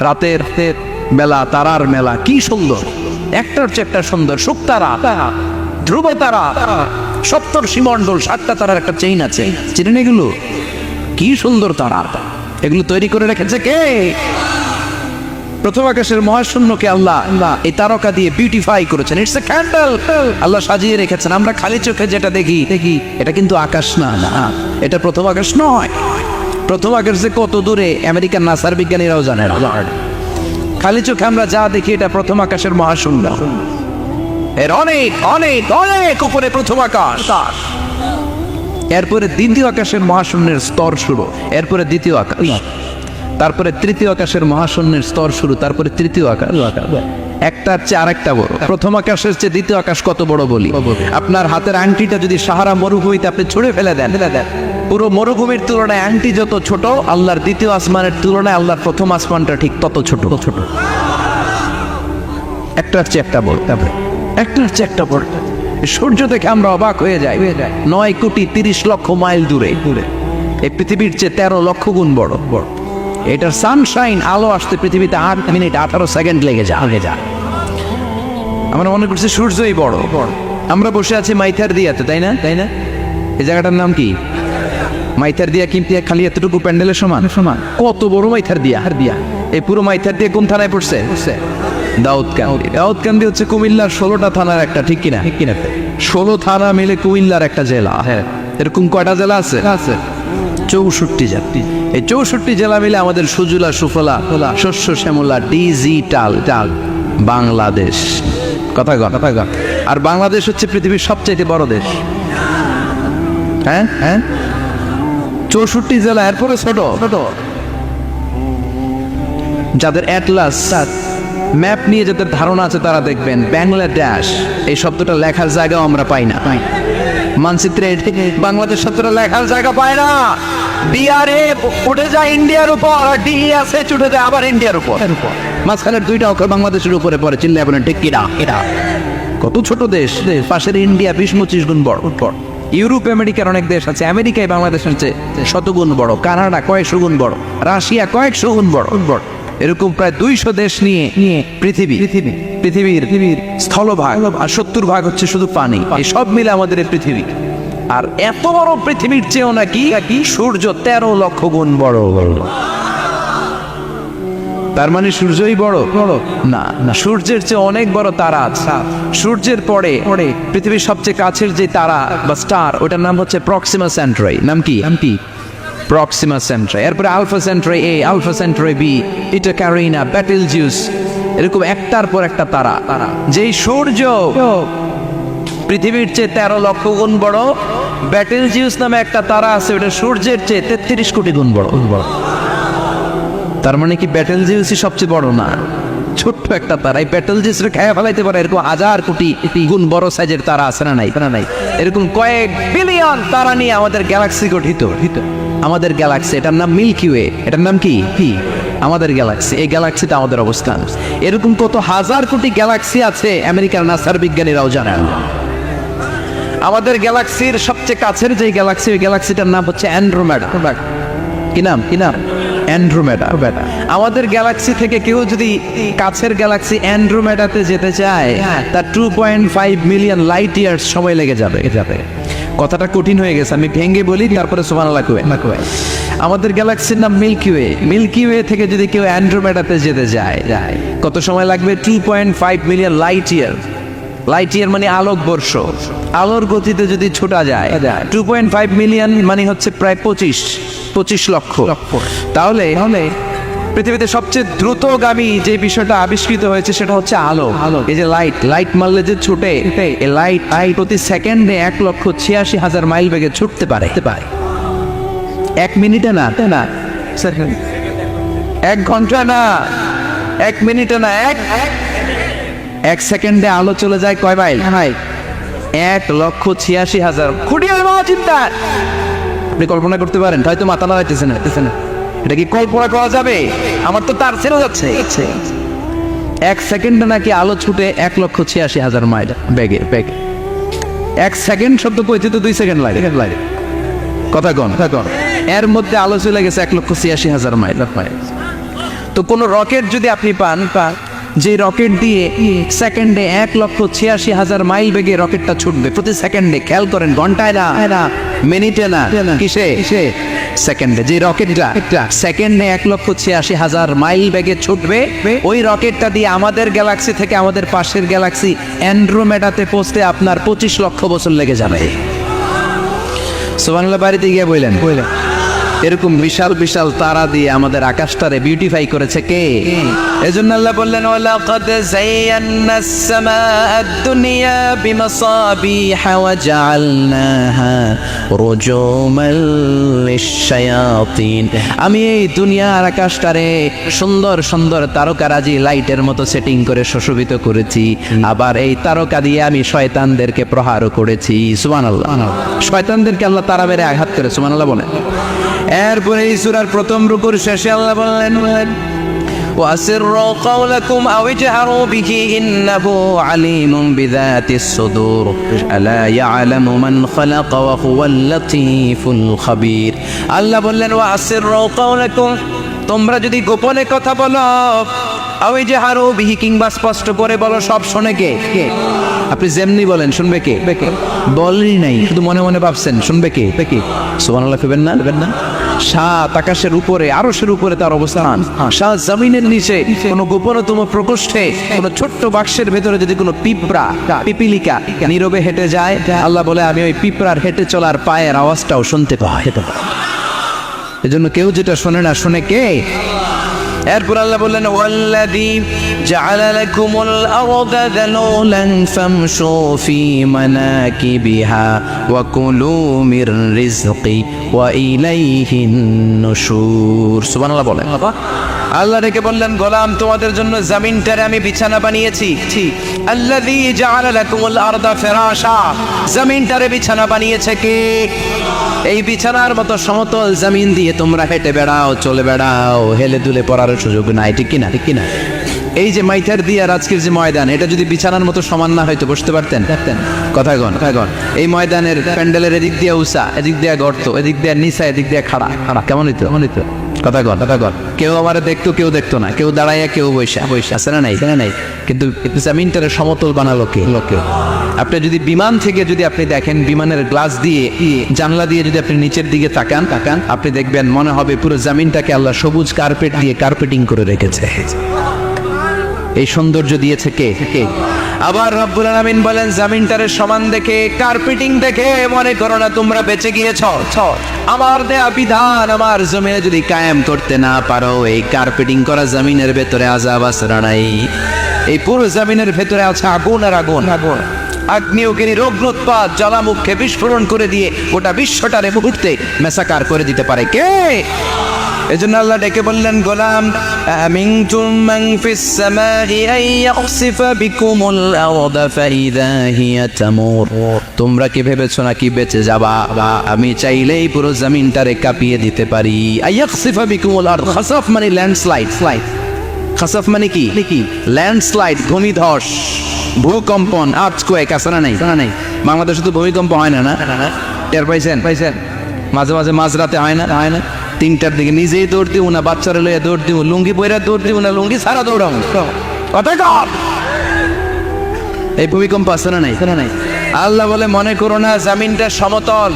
রাতের বেলা তারার মেলা, কি সুন্দর, একটার চেয়ে একটা সুন্দর। শুকতারা, ধ্রুব তারা, সপ্তর্ষি মণ্ডল, 7টা তারার একটা চেইন আছে, চিনেন এগুলো? কি সুন্দর তারা! এগুলো তৈরি করে রেখেছে কে? প্রথম আকাশের মহাশূন্যকে আল্লাহ এই তারকা দিয়ে বিউটিফাই করেছেন। ইটস এ ক্যান্ডেল, আল্লাহ সাজিয়ে রেখেছেন। আমরা খালি চোখে যেটা দেখি, এটা কিন্তু আকাশ না, এটা প্রথম আকাশ নয়। প্রথম আকাশ যে কত দূরে আমেরিকান নাসার বিজ্ঞানীরাও জানে না। খালি চোখে আমরা যা দেখি, এটা প্রথম আকাশের মহাশূন্য। এর অনেক অনেক অনেক উপরে প্রথম আকাশ। এরপরে দ্বিতীয় আকাশের মহাশূন্যের স্তর শুরু, এরপরে দ্বিতীয় আকাশ, তারপরে তৃতীয় আকাশের মহাশূন্যের স্তর শুরু, তারপরে তৃতীয় আকাশ। একটার চেয়ে আরেকটা বড়। প্রথম আকাশের চেয়ে দ্বিতীয় আকাশ কত বড় বলি? আপনার হাতের আংটিটা যদি সাহারা মরুভূমিতে আপনি ছুঁড়ে ফেলে দেন, পুরো মরুভূমির তুলনায় আংটি যত ছোট, আল্লাহর দ্বিতীয় আসমানের তুলনায় আল্লাহর প্রথম আসমানটা ঠিক তত ছোট। একটার চেয়ে একটা বড়, একটার চেয়ে একটা বড়। সূর্য দেখে আমরা অবাক হয়ে যাই। 9,30,00,000 মাইল দূরে, এই পৃথিবীর চেয়ে 13 লক্ষ গুণ বড়। এটার সানশাইন, আলো আসতে পৃথিবীতে 8 মিনিট 18 সেকেন্ড লেগে যায়। আমরা মনে করছি সূর্যই বড়। আমরা বসে আছি মাইথার দিয়াতে, তাই না? এই জায়গাটার নাম কি? মাইথার দিয়া। কিন্তু খালি এতটুকু প্যান্ডেলের সমান। কত বড় মাইথার দিয়া! এই পুরো মাইথার দিয়ে কোন থানায় পড়ছে? দাউদকান্দি হচ্ছে কুমিল্লার 16টা থানার একটা, ঠিক কিনা? 16 থানা মিলে কুমিল্লার একটা জেলা। এরকম কয়টা জেলা আছে? 64 জেলা। এই 64 জেলা মিলে আমাদের সুজলা সুফলা, শস্য শ্যামলা, ডিজিটাল বাংলাদেশ। কথা গণ। আর বাংলাদেশ হচ্ছে পৃথিবীর সবচাইতে বড় দেশ। হ্যাঁ, 64 জেলা, এরপরে ছোট। যাদের অ্যাটলাস ম্যাপ নিয়ে যাদের ধারণা আছে, তারা দেখবেন বাংলাদেশ এই শব্দটা লেখার জায়গাও আমরা পাই না। মানচিত্রে বাংলাদেশ শব্দটা লেখার জায়গা পায় না। বিআরএ উঠে যায় ইন্ডিয়ার উপর, আর ডিএসএ উঠে যায় আবার ইন্ডিয়ার উপর। মাঝখানের দুইটা অক্ষর বাংলাদেশের উপরে পড়ে, চিল্লায় বলেন ঠিক কিনা? এটা কত ছোট দেশ, পাশের ইন্ডিয়া 20-25 গুণ বড়। ইউরোপ আমেরিকার অনেক দেশ আছে, আমেরিকায় বাংলাদেশের চেয়ে শতগুণ বড়, কানাডা কয়েকশো গুণ বড়, রাশিয়া কয়েকশো গুণ বড়। এরকম প্রায় 200 দেশ নিয়ে পৃথিবীর স্থলভাগ আর 70 ভাগ হচ্ছে শুধু পানি। এই সব মিলে আমাদের এই পৃথিবী। আর এত বড় পৃথিবীর চেয়েও নাকি সূর্য 13 লক্ষ গুণ বড়। তার মানে সূর্যই বড়? না, সূর্যের চেয়ে অনেক বড় তারা আছে। সূর্যের পরে পৃথিবীর সবচেয়ে কাছের যে তারা বা স্টার, ওটার নাম হচ্ছে প্রক্সিমা সেন্ট্রাই। নাম কি? প্রক্সিমা সেন্ট্রাই। এরপরে আলফা সেন্ট্রাই এ, আলফা সেন্ট্রাই বি, ইটা ক্যারিনা, বেটেলজিউস, এরকম একটার পর একটা তারা। যেই সূর্য পৃথিবীর চেয়ে 13 লক্ষ গুণ বড়, বেটেলজিউস নামে একটা তারা আছে, ওটা সূর্যের চেয়ে 33 কোটি গুণ বড়। তার মানে কি বেটেলজিউসই সবচেয়ে বড় না? ছোট্ট একটা তারা। এই বেটেলজিউসরে খেয়ে ফেলাইতে পারে এরকম 1000 কোটি গুণ বড় সাইজের তারা আছে না নাই? এরকম কয়েক বিলিয়ন তারা নিয়ে আমাদের গ্যালাক্সি গঠিত। আমাদের গ্যালাক্সি, এটার নাম মিল্কি ওয়ে। এটার নাম কি? আমাদের গ্যালাক্সি। এই গ্যালাক্সিতে আমাদের অবস্থান। এরকম কত হাজার কোটি গ্যালাক্সি আছে আমেরিকার নাসার বিজ্ঞানীরাও জানেন। আমাদের গ্যালাক্সির সবচেয়ে কাছের যে গ্যালাক্সি, ওই গ্যালাক্সিটার নাম হচ্ছে অ্যান্ড্রোমেডা। কি নাম? অ্যান্ড্রোমেডা। আমাদের গ্যালাক্সি থেকে কেউ যদি কাছের গ্যালাক্সি অ্যান্ড্রোমেডাতে যেতে চায়, তার 2.5 মিলিয়ন লাইট ইয়ার্স সময় লেগে যাবে। কথাটা কঠিন হয়ে গেছে, আমি ভেঙে বলি, তারপরে সুবহানাল্লাহ কই। আমাদের গ্যালাক্সির নাম মিল্কি ওয়ে। মিল্কি ওয়ে থেকে যদি কেউ অ্যান্ড্রোমেডাতে যেতে যায়, কত সময় লাগবে? 2.5 million light year. Light year মানে আলোক বর্ষ। আলোর গতিতে যদি ছোটা যায় 2.5 মিলিয়ন মানে হচ্ছে প্রায় 25 লক্ষ। তাহলে পৃথিবীতে সবচেয়ে দ্রুতগামী যে বিষয়টা আবিষ্কৃত হয়েছে সেটা হচ্ছে আলো। এই যে লাইট মারলে যে ছুটে, এই লাইট প্রতি সেকেন্ডে 1,86,000 মাইল বেগে ছুটতে পারে। 1 মিনিটে না, 1 ঘন্টা না, 1 মিনিটে না, 1 সেকেন্ডে আলো চলে যায় কয় মাইল? 1,86,000। খুঁটিয়ে চিন্তা আপনি কল্পনা করতে পারেন? হয়তো মাথা লাগাইতেছে না। এটা কি কল্পনা করা যাবে? আমার তো তার ছেড়ে যাচ্ছে। 1 সেকেন্ডে নাকি আলো ছুটে 1,86,000 মাইল বেগে। 1 সেকেন্ড শব্দ কইতে তো 2 সেকেন্ড লাগে। কথা কন। এর মধ্যে আলো চলে গেছে 1,86,000 মাইল। তো কোন রকেট যদি আপনি পান, যে রকেট দিয়ে সেকেন্ডে 1,86,000 মাইল বেগে রকেটটা ছুটবে প্রতি সেকেন্ডে, খেয়াল করেন, ঘন্টায় না, মিনিটে না, কিসে? সেকেন্ডে। যে রকেটটা সেকেন্ডে 1,86,000 মাইল বেগে ছুটবে, ওই রকেটটা দিয়ে আমাদের গ্যালাক্সি থেকে আমাদের পাশের গ্যালাক্সি অ্যান্ড্রোমেডাতে পৌঁছতে আপনার 25 লক্ষ বছর লেগে যাবে। সুবহানাল্লাহ। বাড়িতে গিয়ে বললেন এরকম বিশাল বিশাল তারা দিয়ে আমাদের আকাশটারে বিউটিফাই করেছে কে? এজন্য আল্লাহ বললেন, ওয়ালাকাদ যায়্যানাস সামাআদ দুনিয়া বিমাসাবিহা ওয়া জাআলনাহা রুজুমান লিশ-শায়াতিন। আমি এই দুনিয়ার আকাশটারে সুন্দর সুন্দর তারকারাজি লাইটের মতো সেটিং করে সুশোভিত করেছি। আবার এই তারকা দিয়ে আমি শয়তানদেরকে প্রহারও করেছি। সুবহানাল্লাহ। শয়তানদেরকে আল্লাহ তারা মেরে আঘাত করে। সুবহানাল্লাহ বলেন। এরপরে এই সূরার প্রথম রুকুর শেষে আল্লাহ বললেন, وَأَسِرُّوا قَوْلَكُمْ أَوْ اجْهَرُوا بِهِ إِنَّهُ عَلِيمٌ بِذَاتِ الصُّدُورِ أَلَا يَعْلَمُ مَنْ خَلَقَ وَهُوَ اللَّطِيفُ الْخَبِيرُ। আল্লাহ বললেন, وَأَسِرُّوا قَوْلَكُمْ, তোমরা যদি গোপনে কথা বলো, আও ইজহারু বিহি, কিংবা স্পষ্ট করে বলো, সব শোনে কে? আপনি যেমনি বলেন শুনবে কে? বলেনই নাই, শুধু মনে মনে ভাবছেন, শুনবে কে? সুবহানাল্লাহ কইবেন না? সাত আকাশের উপরে, আরশের উপরে তার অবস্থান, সাত জমিনের নিচে কোনো গোপনতম প্রকোষ্ঠে, কোনো ছোট্ট বাক্সের ভেতরে যদি কোনো পিপিলিকা নীরবে হেঁটে যায়, আল্লাহ বলে আমি ওই পিঁপড়ার হেঁটে চলার পায়ের আওয়াজটাও শুনতে পাই। এজন্য কেউ যেটা শোনে না, শোনে কে? এরপর আল্লাহ বললেন, ওয়াল্লাযী জাআলা লাকুমুল আরদা যালুলান ফামশু ফি মানাকিবিহা ওয়া কুলু মির রিজকি ওয়া ইলাইহিন নুশুর। সুবহানাল্লাহ বলেন। আল্লাহ ডেকে বললেন, গোলাম, তোমাদের জন্য জমিনটারে আমি বিছানা বানিয়েছি। আল্লাযী জাআলা লাকুমুল আরদা ফিরাশা, জমিনটারে বিছানা বানিয়েছে কে? এই বিছানার মতো সমতল জমিন দিয়ে তোমরা হেঁটে বেড়াও, চলে বেড়াও, হেলে দুলে পড়ার সুযোগ নাই, ঠিক কিনা? ঠিক কিনা? এই যে মাইথার দিয়ে আজকের যে ময়দান, এটা যদি বিছানার মতো সমান না হয়তো বসতে পারতেন? কথা গণ। এই ময়দানের প্যান্ডেলের এদিক দিয়ে উষা, এদিক দিয়ে গর্ত, এদিক দিয়ে নিচা, এদিক দিয়ে খাড়া। কেমন হইতো? কথা গণ। কেউ আমার দেখতো, কেউ দেখতো না, কেউ দাঁড়াইয়া, কেউ বৈশা আছে না নাই? কিন্তু জমিনটারে সমতল বানালো কে? আপনি যদি বিমান থেকে যদি আপনি দেখেন, বিমানের গ্লাস দিয়ে, জানলা দিয়ে যদি আপনি নিচের দিকে তাকান, আপনি দেখবেন মনে হবে পুরো জমিনটাকে আল্লাহ সবুজ কার্পেট দিয়ে কার্পেটিং করে রেখেছে। এই সৌন্দর্য দিয়েছে কে? আবার রব্বুল আলামিন বলেন, জমিনটারে সমান দেখে, কার্পেটিং দেখে মনে করো না তোমরা বেঁচে গিয়েছো। আমার দেয়া বিধান আমার জমিনে যদি কায়েম করতে না পারো, এই কার্পেটিং করা জমিনের ভেতরে আযাব আছে না নাই? এই পুরো জমিনের ভেতরে আছে আগুন আর আগুন। আগ্নেয়গিরি রোগ্নোৎপাত জ্বালামুখে বিস্ফোরণ করে দিয়ে গোটা বিশ্বটারে মুহূর্তে মেসাকার করে দিতে পারে কে? এজন্য আল্লাহ ডেকে বললেন, গোলাম আমিনতুম মান ফিস সামাই আন ইয়াখসিফা বিকুমুল আরদা ফাইযা হিয়া তামুর। তোমরা কি ভেবেছো নাকি বেঁচে যাবা? আমি চাইলেই পুরো জমিনটারে কাঁপিয়ে দিতে পারি। আন ইয়াখসিফা বিকুমুল আরদ, খাসাফ মানে ল্যান্ডস্লাইড। খাসাফ মানে কি? ল্যান্ডস্লাইড, ভূমিধস, ভূকম্পন, আর্থকোয়েক আছে না নাই? বাংলাদেশে তো ভূমিকম্প হয় না, টের পাইছেন? মাঝে মাঝে মাঝরাতে হয় না? 3টার দিকে নিজেই দৌড় দিব না, বাচ্চারা লইয়া দৌড় দিব, লুঙ্গি পইরা দৌড় দিব না, লুঙ্গি সারা দৌড়াম। এই ভূমিকম্প আছে না নাই? আল্লাহ বলে, মনে করো না জমিনটা সমতল,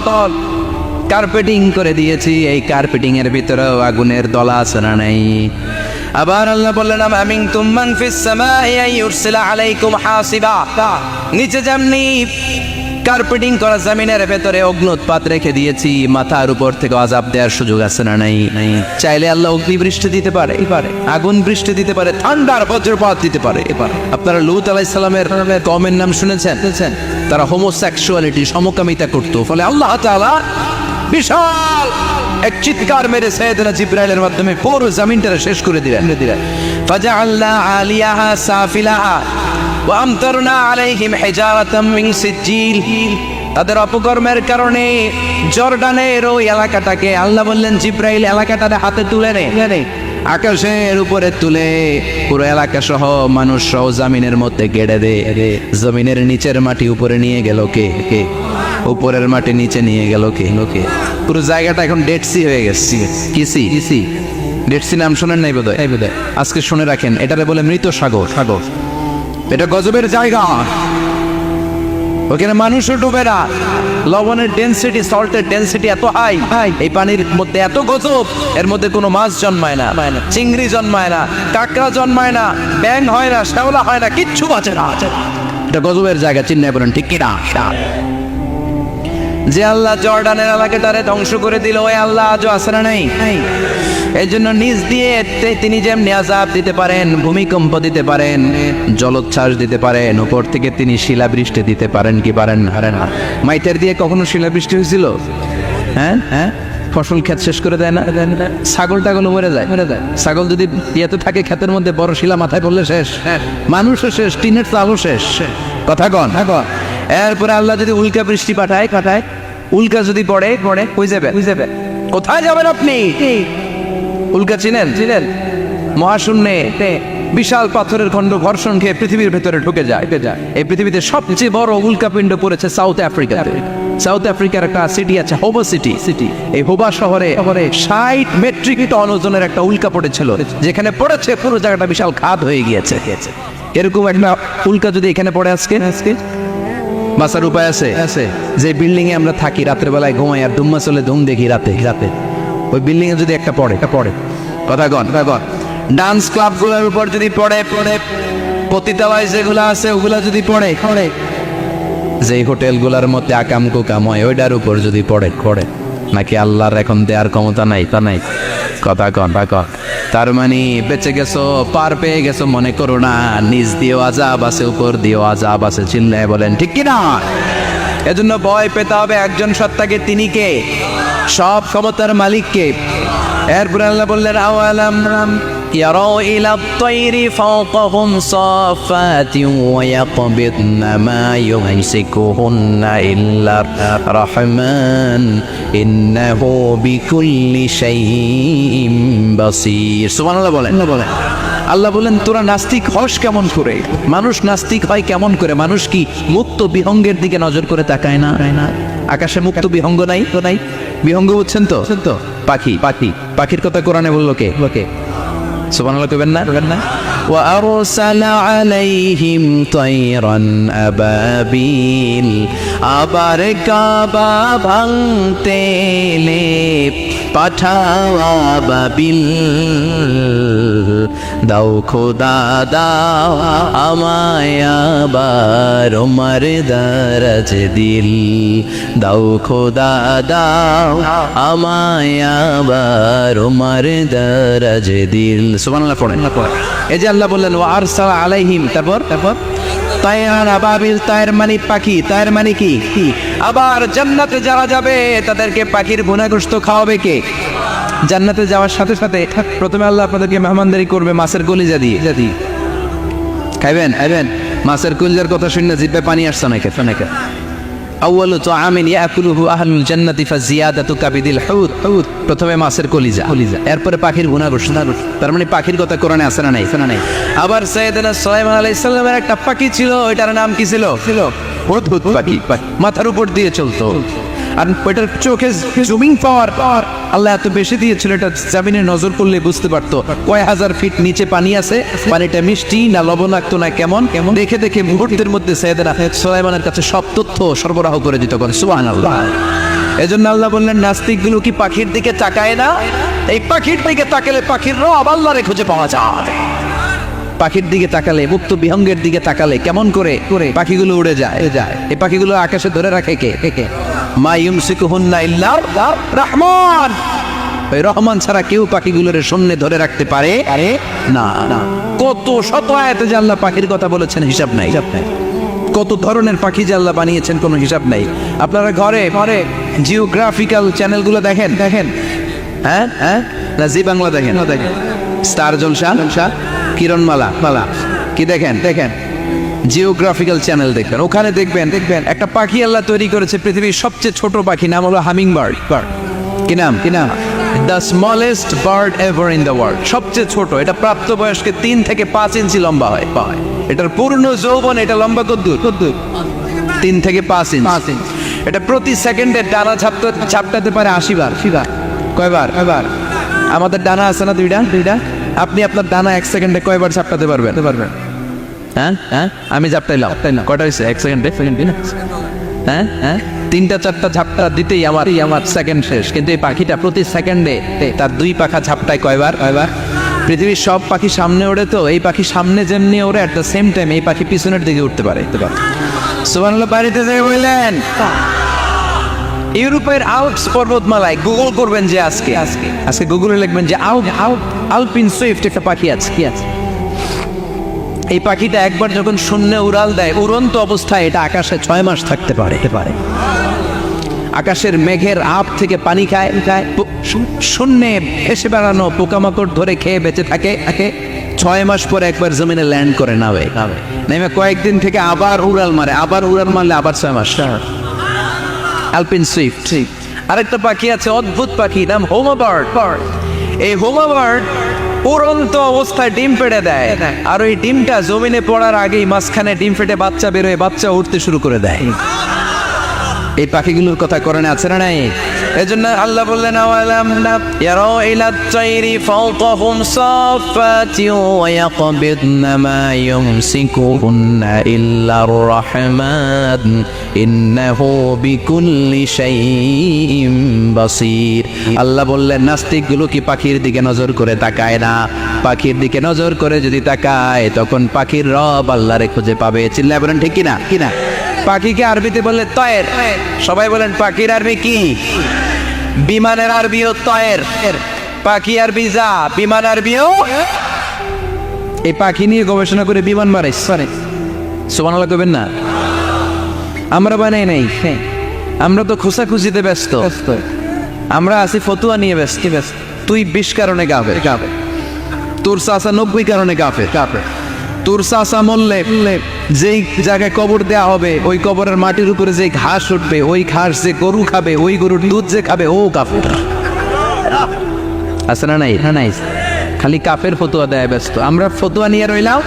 কার্পেটিং করে দিয়েছি। এই কার্পেটিং এর ভিতরেও আগুনের দলা আছে না নাই? আবার আল্লাহ বললেন, আমিনতুম মান ফিস সামাই আন ইউরসিলা আলাইকুম হাসিবা। নিচে যেমনি কার্পেটিং করা জমিনের ভেতরে অগ্নুৎপাত রেখে দিয়েছি, মাথার উপর থেকে আযাব দেওয়ার সুযোগ আছে না নাই? চাইলে আল্লাহ অগ্নি বৃষ্টি দিতে পারে, আগুন বৃষ্টি দিতে পারে, ঠান্ডার বজ্রপাত দিতে পারে। আপনারা লূত আলাইহিস সালামের কওমের নাম শুনেছেন? তারা হোমোসেক্সুয়ালিটি, সমকামিতা করত। ফলে আল্লাহ তাআলা বিশাল এক চিৎকার মেরে সাইয়েদনা জিবরাইলের মাধ্যমে পুরো জমিনটারে শেষ করে দিলেন। ফাজআলনা আলিয়াহা সাফিলাহা ওয়া আমতারনা আলাইহিম হিজারাতাম মিন সিজিল। তাদের অপকর্মের কারণে জর্ডানের ওই এলাকাটাকে আল্লাহ বললেন, জিবরাইল এলাকাটারে হাতে তুলে নে, আকাশের উপরে তুলে পুরো এলাকা সহ মানুষ সহ জমিনের মধ্যে গেড়ে দে। জমিনের নিচের মাটি উপরে নিয়ে গেল কে? উপরের মাটি নিচে নিয়ে গেল কে? পুরো জায়গাটা এখন ডেড সি হয়ে গেছে। কিসি ডেড সি নাম শোনেন নাই বোধহয়? আজকে শুনে রাখেন, এটারে বলে মৃত সাগর। এটা গজবের জায়গা, ওখানে মানুষও ডুবে না। লবণের ডেনসিটি, সল্টের ডেনসিটি এত হাই, এই পানির মধ্যে এত গজব, এর মধ্যে কোনো মাছ জন্মায় না, চিংড়ি জন্মায় না, কাঁকড়া জন্মায় না, ব্যাঙ হয় না, শ্যাওলা হয় না, কিচ্ছু বাঁচে না। এটা গজবের জায়গা, চিন্তায় বলেন ঠিক কিনা? যে আল্লাহ জর্ডানের এলাকাটারে ধ্বংস করে দিল, ওই আল্লাহ আজও আছে না নাই? এই জন্য নিজ দিয়ে তিনি যেমনি আযাব দিতে পারেন, ভূমিকম্প দিতে পারেন, জলোচ্ছ্বাস দিতে পারেন, উপর থেকে তিনি শিলাবৃষ্টি দিতে পারেন কি পারেন না? মাইটার দিয়ে কখনো শিলাবৃষ্টি হয়েছিল? হ্যাঁ, ফসল ক্ষেত শেষ করে দেয় না? ছাগল টাগল মরে যায়। ছাগল যদি ইয়েতে থাকে ক্ষেতের মধ্যে, বড় শিলা মাথায় পড়লে শেষ, মানুষও শেষ, টিনের চালও শেষ। কথা কন। এরপরে আল্লাহ যদি উল্কা বৃষ্টি পাঠায়, উল্কা যদি পড়ে কই যাবে? কোথায় যাবেন আপনি? উল্কা চিনেন? মহাশূন্যে বিশাল পাথরের খণ্ড ঘর্ষণ খেয়ে পৃথিবীর ভেতরে ঢুকে যায়। এই পৃথিবীতে সবচেয়ে বড় উল্কাপিণ্ড পড়েছে সাউথ আফ্রিকাতে। সাউথ আফ্রিকার একটা সিটি আছে, হোবা সিটি। এই হোবা শহরে 60 মেট্রিক টন ওজনের একটা উল্কা পড়েছিল, যেখানে পড়েছে পুরো জায়গাটা বিশাল খাদ হয়ে গিয়েছে। এরকম একটা উল্কা যদি এখানে পড়ে আজকে, বাঁচার উপায় আছে? যে বিল্ডিং এ আমরা থাকি, রাতের বেলায় ঘুমাই আর দুম্মা চলে ধুম দেখি রাতে, ওই বিল্ডিং এ যদি একটা পড়ে, কথা কন, ডান্স ক্লাব গুলোর উপর যদি পড়ে, পতিতালয় যেগুলো আছে ওগুলা যদি পড়ে, যে হোটেল গুলার মধ্যে আকাম কুকাম হয় ওইটার উপর যদি পড়ে, নাকি আল্লাহর এখন দেওয়ার ক্ষমতা নাই? তা নাই। কথা কন। তার মানে বেঁচে গেছো, পার পেয়ে গেছো মনে করো না, নিজ দিয়েও আযাব আছে, উপর দিয়েও আযাব আছে। চিল্লায় বলেন ঠিক কিনা? এজন্য ভয় পেতে হবে একজন সত্তাকে, তিনি কে? সব ক্ষমতার মালিককে। এরপর আল্লাহ বললেন, আওয়ালাম يروا إلى الطير فوقهم صافات ويقبضن ما يمسكهن إلا الرحمن إنه بكل شيء بصير سبحان الله বলেন আল্লাহ বলেন তোরা নাস্তিক হস কেমন করে মানুষ নাস্তিক হয় কেমন করে মানুষ কি মুক্ত বিহঙ্গের দিকে নজর করে তাকায় না আকাশে মুক্ত বিহঙ্গ নাই তো নাই বিহঙ্গ বুঝছেন তো পাখি পাখির কথা কোরআনে বললো কে সুবহানাল্লাহ কইবেন না وأرسل عليهم طيرا أبابيل আবার কাবা ভাঙতে এলে পাঠাও আবাবিল দাও খোদা দাও আমায় আবার ওমর দরজ দিল দাও খোদা দাও আমায় আবার ওমর দরজ দিল সুবহানাল্লাহ পড়েন এই যে আল্লাহ বললেন ওয়া আরসালা আলাইহিম তারপর তায়রান আবাবিল তায়ের মানে পাখি তায়ের মানে কি আবার জান্নাতে যারা যাবে তাদেরকে পাখির ভুনা গোশত খাওয়াবে কে জান্নাতে যাওয়ার সাথে সাথে প্রথমে আল্লাহ আপনাদেরকে মেহমানদারি করবে মাছের কলিজা দিয়ে খাইবেন মাছের কলিজার কথা শুনে জিভে পানি আসছে নাকি আউয়ালু তাআমিন ইয়াকুলুহু আহলুল জান্নাতি ফাজিয়াদাতু কাবিদিল হুত প্রথমে মাছের কলিজা এরপরে পাখির ভুনা গোশত তার মানে পাখির কথা কোরআনে আছে না নাই আবার সাইয়েদনা সুলাইমান আলাইহিস সালামের একটা পাখি ছিল ওইটার নাম কি ছিল হুদহুদ পাখি মাথার উপর দিয়ে চলতো আর ওইটার চোখে জুমিং পাওয়ার আল্লাহ এত বেশি দিয়েছিল এটা জামিনে নজর করলে বুঝতে পারতো কয় হাজার ফিট নিচে পানি আছে পানিটা মিষ্টি না লবণাক্ত না কেমন দেখে মুহূর্তের মধ্যে সাইয়েদনা সুলাইমানের কাছে সব তথ্য সরবরাহ করে দিত সুবহানাল্লাহ এজন্য আল্লাহ বললেন নাস্তিকগুলো কি পাখির দিকে তাকায় না এই পাখির দিকে তাকালে পাখির রব আল্লাহরে খুঁজে পাওয়া যায় পাখির দিকে তাকালে মুক্ত বিহঙ্গের দিকে তাকালে কেমন করে পাখিগুলো উড়ে যায় এই পাখিগুলো আকাশে ধরে রাখে কে মা ইউমসিকুহুন্না ইল্লা রহমান ওই রহমান ছাড়া কেউ পাখিগুলোর শূন্যে ধরে রাখতে পারে না কত শত আয়াতে যে আল্লাহ পাখির কথা বলেছেন হিসাব নাই কত ধরনের পাখি যে আল্লাহ বানিয়েছেন কোনো হিসাব নাই আপনারা ঘরে জিওগ্রাফিক্যাল চ্যানেলগুলো দেখেন হ্যাঁ না জি বাংলা দেখেন স্টার জলসা কিরণমালা কি দেখেন জিওগ্রাফিক্যাল চ্যানেল দেখবেন ওখানে দেখবেন একটা পাখি আল্লাহ তৈরি করেছে পৃথিবীর সবচেয়ে ছোট পাখি নাম হলো হামিং বার্ড কি নাম the smallest bird ever in the world সবচেয়ে ছোট এটা প্রাপ্তবয়স্কে 3 থেকে 5 ইঞ্চি লম্বা হয় এটার পূর্ণ যৌবন এটা লম্বা কদ্দুর 3 থেকে 5 ইঞ্চি এটা প্রতি সেকেন্ডে ডানা ঝাপটাতে পারে 80 বার কয়বার আমাদের ডানা আছে না দুইটা আপনি আপনার ডানা 1 সেকেন্ডে কয়বার ঝাপটাতে পারবেন হ্যাঁ আমি ঝাপটাইলাম কয়টা হয়েছে 1 সেকেন্ডে হ্যাঁ 3-4টা ঝাপটা দিতেই আমার সেকেন্ড শেষ কিন্তু এই পাখিটা প্রতি সেকেন্ডে তার 2 পাখা ঝাপটায় কয়বার পৃথিবীর সব পাখি সামনে ওড়ে তো এই পাখি সামনে যেমনি ওড়ে এট দ্য সেম টাইম এই পাখি পিছনের দিকে উঠতে পারে সুবহানাল্লাহ বাড়িতে যাই বললেন ইউরোপের আল্পস পর্বতমালায় গুগল করবেন যে আজকে গুগলে লিখবেন যে আলপিন সুইফট একটা পাখি আছে এই পাখিটা একবার যখন শূন্যে উড়াল দেয় উড়ন্ত অবস্থায় এটা আকাশে 6 মাস থাকতে পারে আকাশের মেঘের আপ থেকে পানি খায় শূন্যে ভেসে বেড়ানো পোকামাকড় ধরে খেয়ে বেঁচে থাকে 6 মাস পরে একবার জমিনে ল্যান্ড করে নেমে কয়েকদিন থেকে আবার উড়াল মারলে আবার 6 মাস আলপিন সুইফট আরেকটা পাখি আছে অদ্ভুত পাখি নাম হোমা বার্ড এই হোমা বার্ড উড়ন্ত অবস্থায় ডিম পেড়ে দেয় আর ওই ডিমটা জমিনে পড়ার আগেই মাঝখানে ডিম ফেটে বাচ্চা বেরোয় বাচ্চা উঠতে শুরু করে দেয় এই পাখিগুলোর কথা কোরআনে আছে না নাই এজন্য আল্লাহ বললেন আওয়ালাম ইয়ারাউ ইলা তাইরি ফাওকাহুম সাফাতি ওয়া ইয়াকবিদনা মা ইউমসিকুহুন্না ইল্লার রাহমান ইন্নাহু বিকুল্লি শাইইন বাসীর আল্লাহ বললেন নাস্তিকগুলো কি পাখির দিকে নজর করে তাকায় না পাখির দিকে নজর করে যদি তাকায় তখন পাখির রব আল্লাহরে খুঁজে পাবে চিল্লায় বলেন ঠিক কিনা পাখিকে আরবিতে বললে তয়ের সবাই বলেন পাখির আরবি কি বিমানের আরবিও তয়ের পাখি আরবি যা বিমান আরবিও এই পাখি নিয়ে গবেষণা করে বিমান বানাইছে সুবহানাল্লাহ কইবেন না আমরা বানাই নাই আমরা তো খোঁজাখুঁজিতে ব্যস্ত আমরা আছি ফতুয়া নিয়ে ব্যস্ত তুই 20 কারণে গাবে তোর চাচা 90 কারণে কাফের। তোর চাচা মরলে যেই জায়গায় কবর দেয়া হবে ওই কবরের মাটির উপরে যে ঘাস উঠবে ওই ঘাস যে গরু খাবে ওই গরুর দুধ যে খাবে ও কাফের। আছে না নাই? নাই, খালি কাফের ফতোয়া দেয় ব্যস্ত। আমরা ফতোয়া নিয়ে রইলাম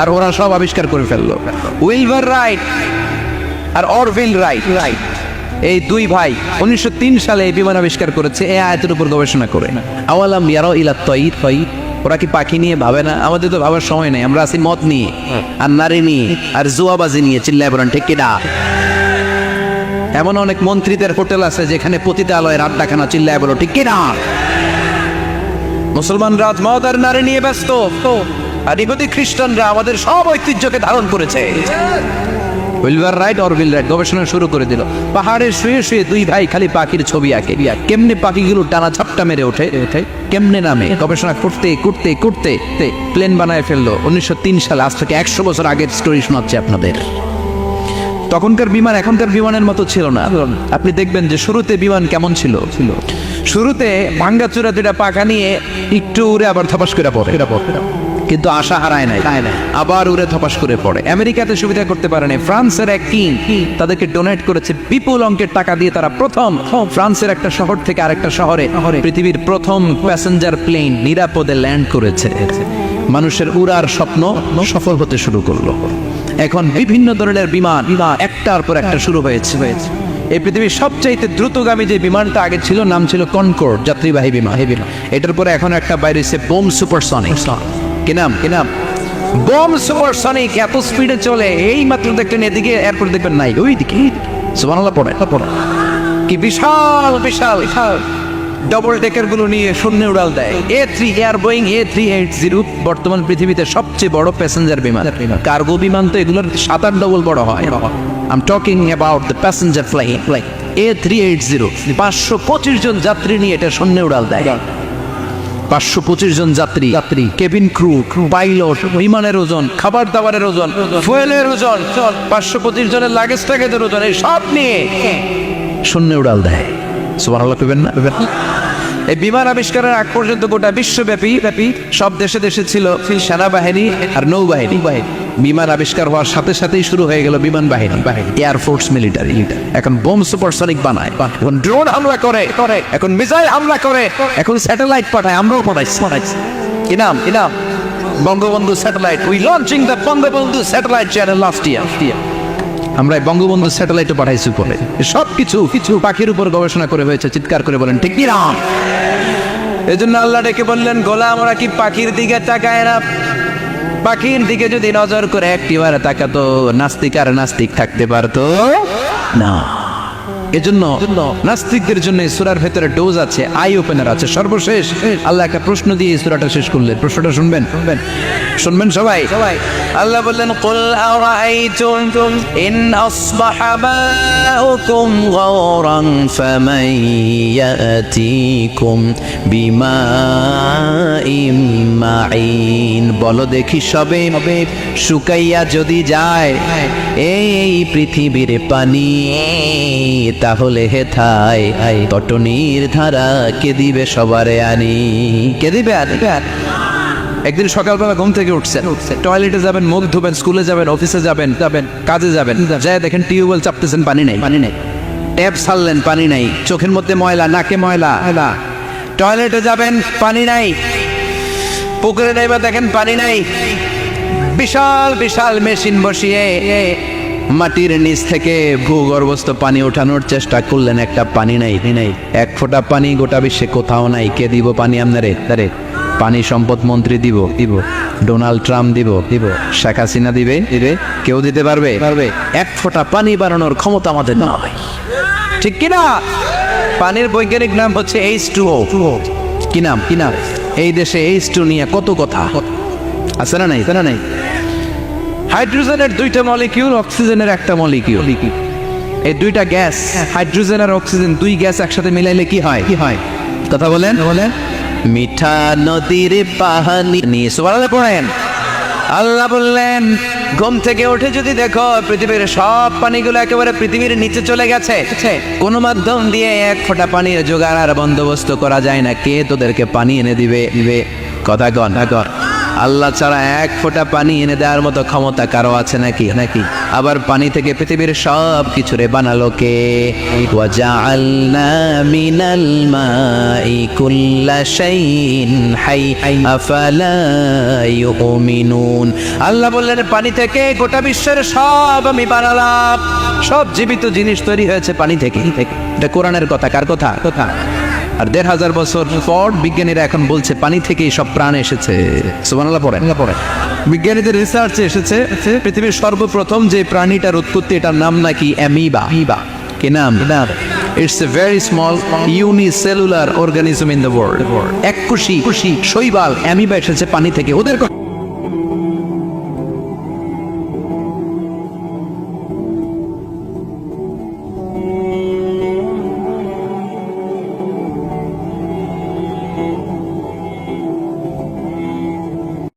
আর ওরা সব আবিষ্কার করে ফেললো। উইলবার রাইট আর অরভিল রাইট এই দুই ভাই 1903 সালে এই বিমান আবিষ্কার করেছে এই আয়াতের উপর গবেষণা করে। আওয়ালাম ইয়ারাউ ইলা তাইর, ওরা কি পাখি নিয়ে ভাবে না? আমাদের তো ভাবার সময় নেই, আমরা আছি মদ নিয়ে আর নারী নিয়ে আর জুয়াবাজি নিয়ে। চিল্লায় বলেন ঠিক কিনা? এমন অনেক মন্ত্রীদের হোটেল আছে যেখানে পতিতালয়ের আড্ডাখানা। চিল্লায় বলো ঠিক কিনা? মুসলমানরা মদ আর নারী নিয়ে ব্যস্ত, আর ইহুদি খ্রিস্টানরা আমাদের সব ঐতিহ্যকে ধারণ করেছে। উইলবার রাইট অরভিল রাইট গবেষণা শুরু করে দিল। পাহাড়ে শুয়ে শুয়ে দুই ভাই খালি পাখির ছবি আঁকে, কেমনে পাখিগুলো টানা ঝাপটা মেরে ওঠে, কেমনে নামে। গবেষণা করতে করতে করতে প্লেন বানায় ফেললো 1903 সালে। আজ থেকে 100 বছর আগের স্টোরি শোনাচ্ছি আপনাদের। তখনকার বিমান এখনকার বিমানের মতো ছিল না। আপনি দেখবেন যে শুরুতে বিমান কেমন ছিল। শুরুতে ভাঙ্গাচুরা দুটা পাখা নিয়ে একটু উড়ে আবার থপাস করে পড়ে, কিন্তু আশা হারায় নাই, আবার উড়ে থপাস করে পড়ে। আমেরিকাতে সুবিধা করতে পারেনি। ফ্রান্সের এক কিং তাদেরকে ডোনেট করেছে বিপুল অঙ্কের টাকা দিয়ে। তারা প্রথম ফ্রান্সের একটা শহর থেকে আরেকটা শহরে পৃথিবীর প্রথম প্যাসেঞ্জার প্লেন নিরাপদে ল্যান্ড করেছে। মানুষের উড়ার স্বপ্ন সফল হতে শুরু করলো। এখন বিভিন্ন ধরনের বিমান একটার পর একটা শুরু হয়েছে। এই পৃথিবীর সবচাইতে দ্রুতগামী যে বিমানটা আগে ছিল নাম ছিল কনকর্ড, যাত্রীবাহী বিমান। এটার পরে এখন একটা বাইরে এসে বোম সুপারসনিক। কি নাম? Bomb supersonic. এত স্পিডে চলে, এই মাত্র দেখলেন এদিকে এয়ারপোর্ট দেখবেন নাই, ওই দিকে সুবহানাল্লাহ পড়ে। কি বিশাল বিশাল ডবল ডেকার গুলো নিয়ে শূন্যে উড়াল দেয়। বোয়িং A380 বর্তমান পৃথিবীতে সবচেয়ে বড় প্যাসেঞ্জার বিমান। কার্গো বিমান তো এগুলোর 7-8 ডবল বড় হয়। I'm talking about the passenger plane A380 525 জন যাত্রী নিয়ে এটা শূন্যে উড়াল দেয়। 525 জন যাত্রী, কেবিন ক্রু, পাইলট, বিমানের ওজন, খাবার দাবারের ওজন, ফুয়েলের ওজন, 525 জনের লাগেজ ট্যাগেজের ওজন, এই সব নিয়ে শূন্যে উড়াল দেয়। সুবহানাল্লাহ কইবেন না? এই বিমান আবিষ্কারের আগ পর্যন্ত গোটা বিশ্বব্যাপী সব দেশে দেশে ছিল সেনাবাহিনী আর নৌবাহিনী। বিমান আবিষ্কার হওয়ার সাথে সাথেই শুরু হয়ে গেল বিমান বাহিনী, এয়ারফোর্স, মিলিটারি। এখন বোম সুপারসনিক বানায়, এখন ড্রোন হামলা করে, এখন মিসাইল হামলা করে, এখন স্যাটেলাইট পাঠায়। আমরাও পাঠাইছি। কি নাম? Bangabandhu satellite. We launching the Bangabandhu satellite channel last year. আমরা বঙ্গবন্ধু স্যাটেলাইটও পাঠাইছি উপরে। সব কিছু পাখির উপর গবেষণা করে হয়েছে। চিৎকার করে বলেন ঠিক কি না? এই জন্য আল্লাহ ডেকে বললেন, গোলাম ওরা কি পাখির দিকে তাকায় না? পাখির দিকে যদি নজর করে একটিবার তাকাতো, নাস্তিক আর নাস্তিক থাকতে পারতো না। এজন্য নাস্তিকদের জন্য সূরার ভেতরে ডোজ আছে, আই ওপেনার আছে। সর্বশেষ আল্লাহ একটা প্রশ্ন দিয়ে সূরাটা শেষ করলেন। প্রশ্নটা শুনবেন সবাই। আল্লাহ বললেন, কুল আরাআইতুম ইন আসবাহা মাউকুম গাওরান ফামান ইয়াতিকুম বিমাইম মাইন। বলো দেখি সবে শুকাইয়া যদি যায় এই পৃথিবীর পানি, তাহলে হেথায় তটনির ধারা কে দিবে সবারে আনি? কে দিবে? একদিন সকালবেলা ঘুম থেকে উঠছেন, টয়লেটে যাবেন, মুখ ধুবেন, স্কুলে যাবেন, অফিসে যাবেন, কাজে যাবেন, যায় দেখেন টিউবওয়েল চাপতেছেন, পানি নাই। ট্যাপ ছাড়লেন, পানি নাই। চোখের মধ্যে ময়লা, নাকে ময়লা। টয়লেটে যাবেন, পানি নাই। পুকুরে যাইবা, দেখেন পানি নাই। বিশাল বিশাল মেশিন বসিয়ে মাটির নিচ থেকে ভূগর্ভস্থ পানি ওঠানোর চেষ্টা করলেন, একটা পানি নাই। এক ফোঁটা পানি গোটা বিশ্বে কোথাও নাই। কে দিব পানি আপনারে? পানি সম্পদ মন্ত্রী দিব, ডোনাল্ড ট্রাম্প দিব, শেখ হাসিনা দিবে? কেউ দিতে পারবে? এক ফোঁটা পানি বানানোর ক্ষমতা আমাদের না, ঠিক কিনা? পানির বৈজ্ঞানিক নাম হচ্ছে H2O। কি নাম? এই দেশে H2 নিয়ে কত কথা আছে না নাই? হাইড্রোজেনের 2টা মলিকিউল, অক্সিজেনের একটা মলিকিউল। এই 2টা গ্যাস, হাইড্রোজেন আর অক্সিজেন, 2 গ্যাস একসাথে মিলাইলে কি হয়? কথা বলেন। মিঠা নদীর পানি নিয়ে সুবহানাল্লাহ পড়েন। আল্লাহ বললেন, ঘুম থেকে উঠে যদি দেখো পৃথিবীর সব পানিগুলো একেবারে পৃথিবীর নিচে চলে গেছে, কোনো মাধ্যম দিয়ে এক ফোঁটা পানির জোগাড় আর বন্দোবস্ত করা যায় না, কে তোদেরকে পানি এনে দিবে? কথা কন আল্লাহ ছাড়া এক ফোঁটা পানি এনে দেওয়ার মতো ক্ষমতা কারো আছে নাকি নাকি আবার পানি থেকে পৃথিবীর সব কিছুরে বানালো কে ওয়াজআলনা মিনাল মাই কুল্লা শাইইন হাই আফালা ইউমিনুন আল্লাহ বললেন পানি থেকে গোটা বিশ্বের সব আমি বানালাম সব জীবিত জিনিস তৈরি হয়েছে পানি থেকে এটা কোরআনের কথা কার কথা আর ১৫০০ বছর পর বিজ্ঞানীরা এখন বলছে পানি থেকেই সব প্রাণ এসেছে সুবহানাল্লাহ পড়ে বিজ্ঞানীদের রিসার্চে এসেছে পৃথিবীর সর্বপ্রথম যে প্রাণীটার উৎপত্তি এটার নাম নাকি অ্যামিবা কি নাম it's a very small unicellular organism in the world এক কুশি শৈবাল অ্যামিবা এসেছে পানি থেকে ওদের